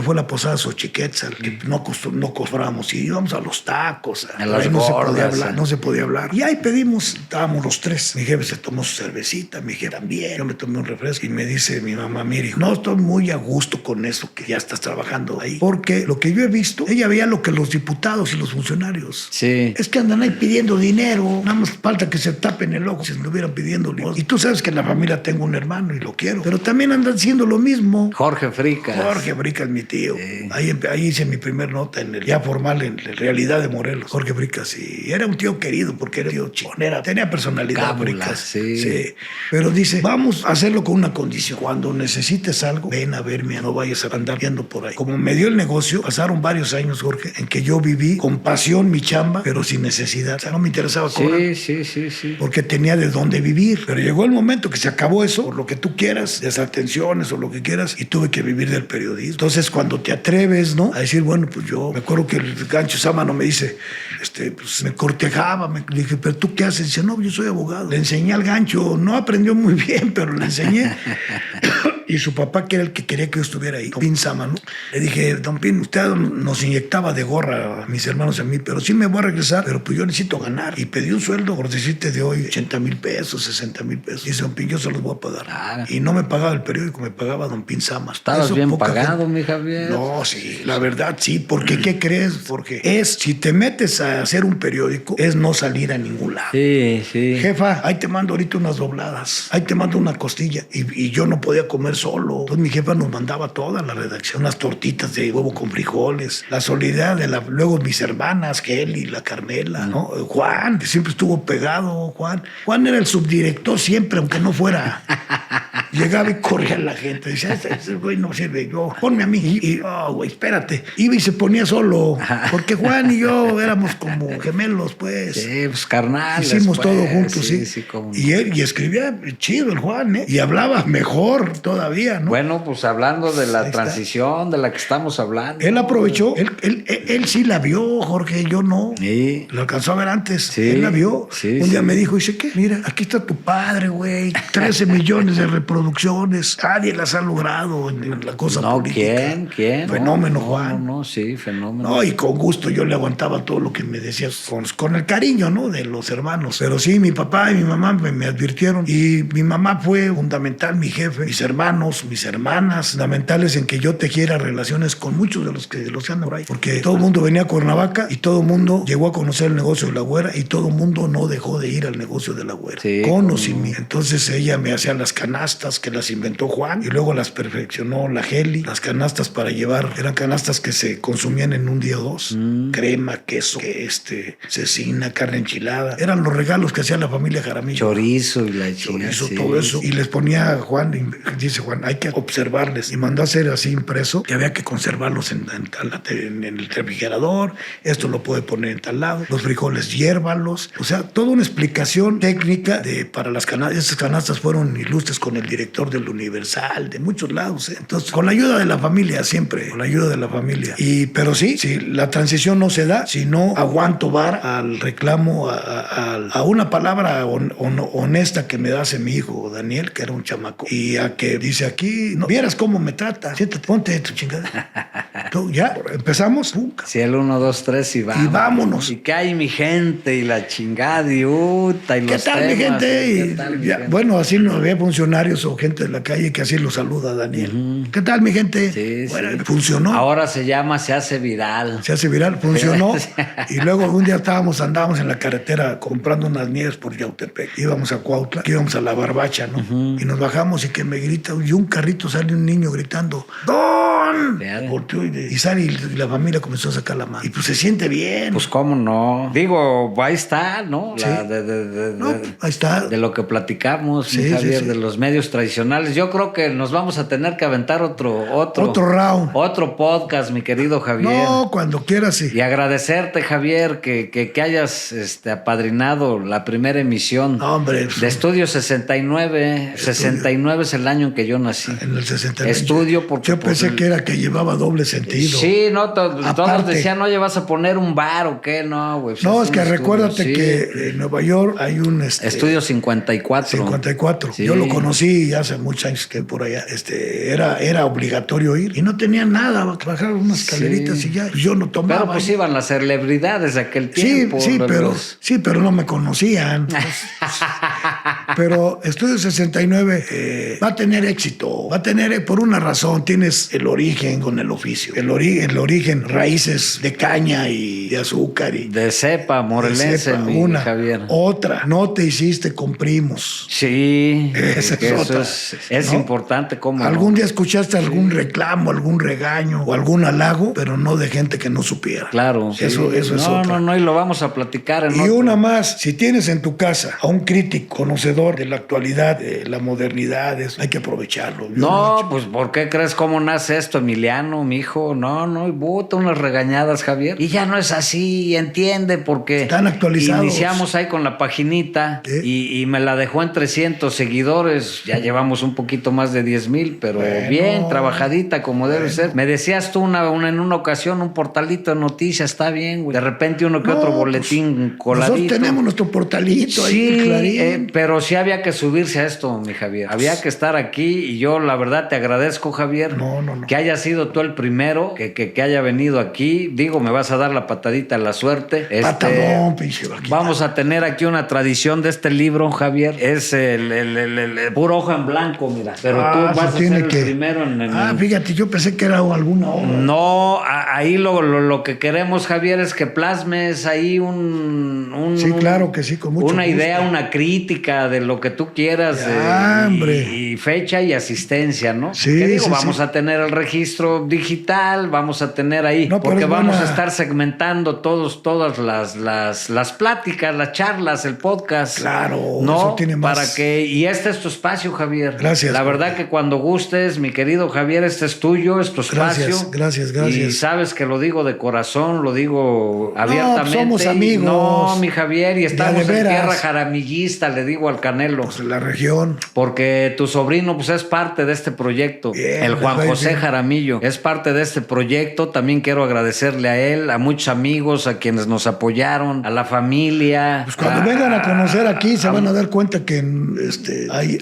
fue la posada Xochiquetzal, que no cobrábamos, y íbamos a los tacos. A las gordas, no se podía hablar. Y ahí pedimos, estábamos los tres. Mi jefe se tomó su cervecita, mi jefe también. Yo me tomé un refresco y me dice mi mamá, mire, hijo, no estoy muy a gusto con eso que ya estás trabajando ahí. Porque lo que yo he visto, ella veía lo que los diputados y los funcionarios. Sí. Es que andan ahí pidiendo dinero, nada más falta que se tapen el ojo si estuvieran pidiendo dinero. Y tú sabes que en la familia tengo un hermano y lo quiero, pero también andan haciendo lo mismo. Jorge Fricas es mi tío. Sí. Ahí hice mi primer nota ya formal en Realidad de Morelos. Jorge Fricas, y era un tío querido porque era un tío chingón, tenía personalidad. Cábula, Fricas. Sí. Pero dice, vamos a hacerlo con una condición. Cuando necesites algo, ven a verme, no vayas a andar viendo por ahí. Como me dio el negocio, pasaron varios años, Jorge, en que yo viví con pasión mi chamba, pero sin necesidad. O sea, no me interesaba cobrar. Sí. Porque tenía de dónde vivir. Pero llegó el momento que se acabó eso, por lo que tú quieras, desatenciones o lo que quieras, y tuve que vivir del periodismo. Entonces, cuando te atreves, ¿no? A decir, bueno, pues yo me acuerdo que el Gancho Sámano me dice, pues me cortejaba, le dije, ¿pero tú qué haces? Dice, no, yo soy abogado. Le enseñé al Gancho, no aprendió muy bien, pero le enseñé. Y su papá, que era el que quería que yo estuviera ahí, Don Pin Sámano, le dije, Don Pin, usted nos inyectaba de gorra a mis hermanos y a mí, pero sí me voy a regresar, pero pues yo necesito ganar. Y pedí un sueldo, por decirte de hoy, 80,000 pesos, 60,000 pesos. Y dice, Don Pin, yo se los voy a pagar. Claro. Y no me pagaba el periódico, me pagaba Don Pin Sámano. Estabas bien pagado, mi Javier. No, sí, la verdad sí, porque ¿qué crees? Porque si te metes a hacer un periódico, es no salir a ningún lado. Sí. Jefa, ahí te mando ahorita unas dobladas, ahí te mando una costilla. Y yo no podía comer solo. Entonces mi jefa nos mandaba toda la redacción, unas tortitas de huevo con frijoles, la solidaridad luego mis hermanas, Kelly, la Carmela, ¿no? Juan, que siempre estuvo pegado, Juan. Juan era el subdirector siempre, aunque no fuera. Llegaba y corría la gente. Decía, ese güey no sirve. Yo, ponme a mí. Y, güey, espérate. Iba y se ponía solo. Porque Juan y yo éramos como gemelos, pues. Sí, pues carnales. Hicimos pues, todo juntos, sí. Y escribía chido el Juan, ¿eh? Y hablaba mejor todavía, ¿no? Bueno, pues hablando de la transición de la que estamos hablando. Él aprovechó. Él sí la vio, Jorge. Yo no. Sí. Lo alcanzó a ver antes. Sí. Él la vio. Sí, un día me dijo, dice, ¿qué? Mira, aquí está tu padre, güey. 13 millones de reproducciones. Nadie las ha logrado en la cosa política. ¿Quién? Fenómeno, Juan. No, sí, fenómeno. No, y con gusto yo le aguantaba todo lo que me decía con el cariño, ¿no? De los hermanos. Pero sí, mi papá y mi mamá me advirtieron. Y mi mamá fue fundamental, mi jefe, mis hermanos, mis hermanas, fundamentales en que yo tejiera relaciones con muchos de los que andan por ahí. Porque todo el mundo venía a Cuernavaca y todo el mundo llegó a conocer el negocio de la güera y todo el mundo no dejó de ir al negocio de la güera. Sí, con o sin mí. Entonces ella me hacía las canastas que las inventó Juan y luego las perfeccionó la Geli. Las canastas para llevar, eran canastas que se consumían en un día o dos. Crema, queso, cecina, carne enchilada. Eran los regalos que hacía la familia Jaramillo. Chorizo y la chingada. Chorizo, todo eso. Y les ponía Juan, dice Juan, hay que observarles. Y mandó a hacer así impreso que había que conservarlos en el refrigerador. Esto lo puede poner en tal lado. Los frijoles, hiérvalos. O sea, toda una explicación técnica para las canastas. Estas canastas fueron ilustres con el director del Universal, de muchos lados. Entonces, con la ayuda de la familia, siempre, con la ayuda de la familia. Pero sí, la transición no se da si no aguanto bar al reclamo, a una palabra honesta que me hace mi hijo Daniel, que era un chamaco, y a que dice aquí, no vieras cómo me trata, siéntate, ponte tu chingada. Tú, ya, empezamos. Sí, el 1, 2, 3 y vámonos. Y vámonos. Y que hay mi gente y la chingada y uta y ¿Qué los tal, temas, mi gente? ¿Qué tal, mi gente? Bueno, así no había funcionarios o gente de la calle que así lo saluda Daniel. ¿Qué tal, mi gente? Sí, bueno, sí. funcionó. Ahora se llama Se hace viral. Se hace viral, funcionó. Y luego un día andábamos en la carretera comprando unas nieves por Yautepec. Íbamos a Cuautla, que íbamos a la Barbacha, ¿no? Y nos bajamos y que me grita, y un carrito sale un niño gritando, ¡Don! Volteó y sale y la familia comenzó a sacar la mano. Y pues se siente bien. Pues cómo no. Digo, ahí está, ¿no? Sí. Ahí está. De lo que platicamos, Sí, mi Javier, sí. de los medios tradicionales. Yo creo que nos vamos a tener que aventar otro round. Otro podcast, mi querido Javier. No, cuando quieras, sí. Y agradecerte, Javier, que hayas apadrinado la primera emisión Hombre, de Estudio 69. 69 es el año en que yo nací. En el 69. Estudio porque... Yo pensé que era que llevaba doble sentido. Sí, no, todos Aparte, decían, oye, ¿vas a poner un bar o qué? No, güey. No, es que un recuérdate estudio, que en Nueva York hay un... Estudio 54. 54. Sí. Yo lo conocí hace muchos años que por allá era obligatorio ir y no tenía nada, bajar unas escaleritas y ya. Yo no tomaba. Pero pues iban las celebridades de aquel tiempo. Sí, pero no me conocían. Pero Estudio 69 va a tener éxito. Va a tener, por una razón, tienes el origen con el oficio. El origen, raíces de caña y de azúcar. Y de cepa morelense, mi Javier. Otra, no te hiciste con primos. Sí, esa es otra. Es ¿no? Importante. ¿Cómo algún día escuchaste algún reclamo, algún regaño o algún halago, pero no de gente que no supiera. Claro. Eso es otra. No, y lo vamos a platicar en Y una más, si tienes en tu casa a un crítico conocedor conocedor de la actualidad, de la modernidad, hay que aprovecharlo. No, pues ¿por qué crees cómo nace esto, Emiliano, mi hijo? No, y bota unas regañadas, Javier. Y ya no es así, entiende, porque están actualizados. Iniciamos ahí con la paginita y me la dejó en 300 seguidores. Ya llevamos un poquito más de 10,000, pero bien, trabajadita como debe ser. Me decías tú en una ocasión un portalito de noticias, está bien, güey. De repente uno que otro boletín coladito. Nosotros tenemos nuestro portalito ahí. Sí, pero sí había que subirse a esto, mi Javier. Había que estar aquí y yo la verdad te agradezco, Javier, que haya sido tú el primero que haya venido aquí. Digo, me vas a dar la patadita a la suerte. Patadón, pinche vaquita. Vamos a tener aquí una tradición de este libro, Javier. Es el puro hoja en blanco, mira. Pero tú vas a ser el primero en fíjate, yo pensé que era alguna obra. No, ahí lo que queremos, Javier, es que plasmes ahí sí, claro que sí, con mucho una gusto. idea, una crítica de lo que tú quieras. Y fecha y asistencia, ¿no? Sí, ¿Qué digo? sí, vamos a tener el registro digital, vamos a tener ahí, porque vamos a estar segmentando todas las pláticas, las charlas, el podcast. Claro, ¿no? eso tiene más. Para que, y este es tu espacio, Javier. Gracias. La verdad que cuando gustes, mi querido Javier, este es tuyo, es tu espacio. Gracias. Y sabes que lo digo de corazón, lo digo abiertamente. Somos amigos. No, mi Javier, y estamos en veras. tierra jaramillista, le digo al Canelo. Pues en la región. Porque tu sobrino pues es parte de este proyecto. Bien, el Juan José Jaramillo es parte de este proyecto. También quiero agradecerle a él, a muchos amigos, a quienes nos apoyaron, a la familia. Pues cuando vengan a conocer aquí se van a dar cuenta que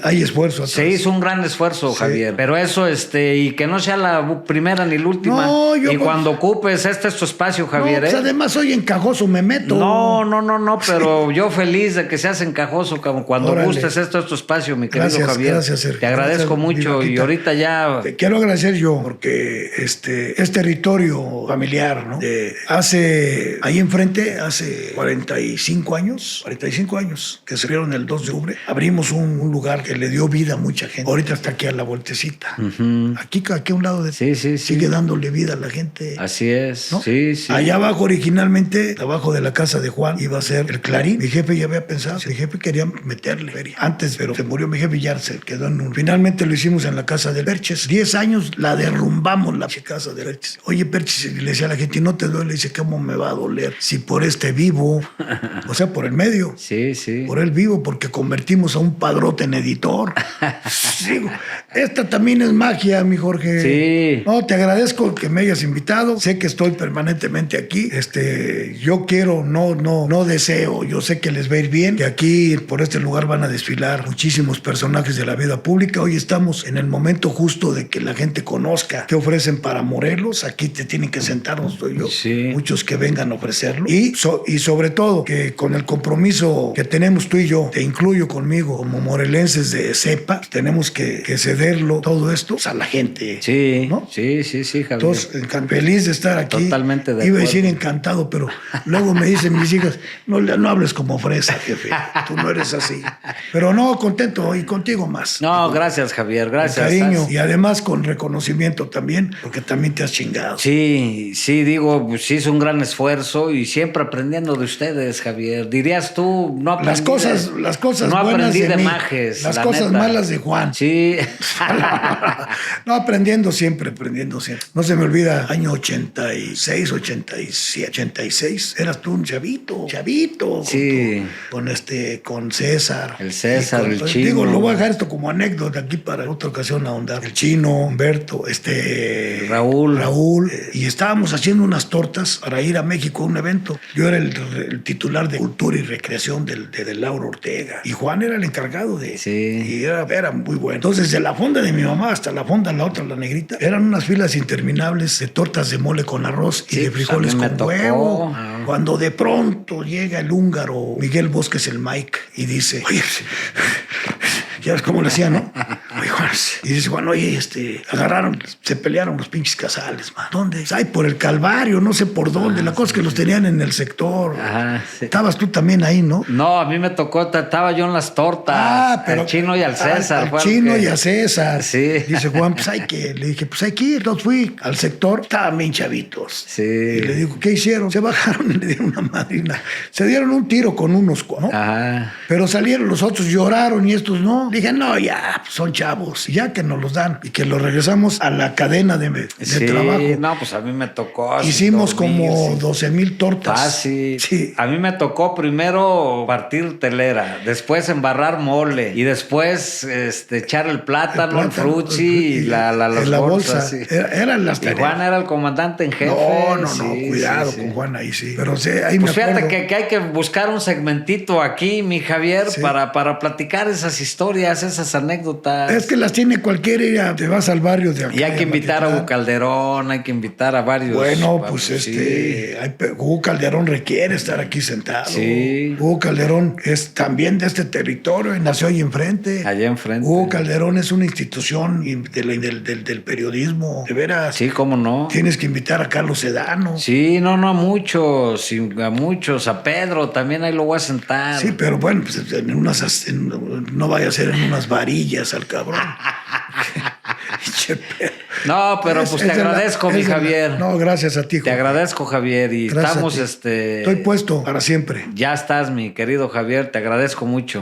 hay esfuerzo atrás. Se hizo un gran esfuerzo, Javier. Pero eso, y que no sea la primera ni la última. No, y cuando ocupes, este es tu espacio, Javier. Pues además soy encajoso, me meto. No, pero yo feliz de que seas encajoso, cuando gustes, esto es tu espacio, mi querido Javier. Gracias, Sergio. Te agradezco mucho y ahorita ya... Te quiero agradecer yo porque es territorio familiar, ¿no? Ahí enfrente, hace 45 años que se abrieron el 2 de octubre, abrimos un lugar que le dio vida a mucha gente. Ahorita está aquí a la vueltecita. Aquí a un lado de... Sí. Sigue dándole vida a la gente. Así es, ¿no? Sí. Allá abajo originalmente, abajo de la casa de Juan, iba a ser el Clarín. Mi jefe ya había pensado, mi jefe quería meterle feria. Antes, pero se murió mi jefe y ya se quedó en un... Finalmente lo hicimos en la casa de Perches. 10 años la derrumbamos, la casa de Perches. Oye, Perches, le decía a la gente, ¿no te duele? Dice, ¿cómo me va a doler? Si por vivo, o sea, por el medio. Sí. Por el vivo, porque convertimos a un padrote en editor. Digo, esta también es magia, mi Jorge. Sí. No, te agradezco que me hayas invitado. Sé que estoy permanentemente aquí. Yo quiero, no deseo. Yo sé que les va a ir bien, que aquí por este lugar van a desfilar muchísimos personajes de la vida pública. Hoy estamos en el momento justo de que la gente conozca qué ofrecen para Morelos. Aquí te tienen que sentar, no soy yo. Sí. Muchos que vengan a ofrecerlo. Y sobre todo que con el compromiso que tenemos tú y yo, te incluyo conmigo como morelenses de cepa, tenemos que cederlo todo esto a la gente. Sí, ¿no? Sí, Javier. Entonces, feliz de estar aquí. Totalmente de Iba a acuerdo. decir encantado, pero luego me dicen mis hijas, no hables como fresa, jefe. Tú no eres así. Pero no, contento y contigo más. No, gracias, Javier. Gracias. Con cariño. Y además con reconocimiento también, porque también te has chingado. Sí, digo, pues sí, es un gran esfuerzo y siempre aprendiendo de ustedes, Javier. Dirías tú, no aprendí las cosas no buenas aprendí de mí, Majes. las cosas neta. malas de Juan. Sí. No, aprendiendo siempre. No se me olvida, año 86, 87, 86. Eras tú un chavito. Sí. Con César. El César, el Chino. Digo, lo voy a dejar esto como anécdota aquí para otra ocasión ahondar. El Chino, Humberto, Raúl. Y estábamos haciendo unas tortas para ir a México a un evento. Yo era el titular de Cultura y Recreación de Laura Ortega. Y Juan era el encargado de... Sí. Y era muy bueno. Entonces, de la fonda de mi mamá hasta la fonda, la otra, la negrita, eran unas filas interminables de tortas de mole con arroz y de frijoles con huevo. Cuando de pronto llega el húngaro Miguel Bosques, el Mike, y dice, oye, ya ves cómo le hacía, ¿no? Oye, Juan, pues, y dice, bueno, oye, agarraron, se pelearon los pinches Casales, man. ¿Dónde? Pues, ay, por el Calvario, no sé por dónde. La cosa es que los tenían en el sector. Ajá, sí. Estabas tú también ahí, ¿no? No, a mí me tocó, estaba yo en las tortas. Al Chino y al César. Al Chino y a César. Sí. Dice Juan, pues le dije, pues hay que ir. Los fui al sector, estaban bien chavitos. Sí. Y le digo, ¿qué hicieron? Se bajaron y le dieron una madrina. Se dieron un tiro con unos, ¿no? Ajá. Pero salieron los otros, lloraron y estos no. Dije, no, ya, pues son chavos. Ya que nos los dan y que los regresamos a la cadena de Sí, trabajo. no, pues a mí me tocó. Hicimos como 12,000 tortas. Fácil. Sí. A mí me tocó primero partir telera, después embarrar mole y después echar el plátano, el frutzi y las la bolsas. bolsa. Sí. Eran las Y tareas. Juan era el comandante en jefe. No, Sí, cuidado sí, con sí. Juan ahí sí. Pero sí, ahí Pues me fíjate acuerdo. que hay que buscar un segmentito aquí, mi Javier, Sí. para platicar esas historias, esas anécdotas. Es que las tiene cualquiera, te vas al barrio de acá. Y hay que de invitar a Amatitlán. Hugo Calderón, hay que invitar a varios. Bueno, pues sí. Hugo Calderón requiere estar aquí sentado. Sí. Hugo Calderón es también de este territorio y nació ahí enfrente. Allá enfrente. Hugo Calderón es una institución del periodismo. De veras. Sí, cómo no. Tienes que invitar a Carlos Sedano. Sí, no, a muchos, a muchos, a Pedro también ahí lo voy a sentar. Sí, pero bueno, pues no vaya a ser en unas varillas al cabrón. No, pero pues te agradezco, mi Javier. No, gracias a ti, Te agradezco, Javier, y Gracias estamos, a ti. Estoy puesto para siempre. Ya estás, mi querido Javier, te agradezco mucho.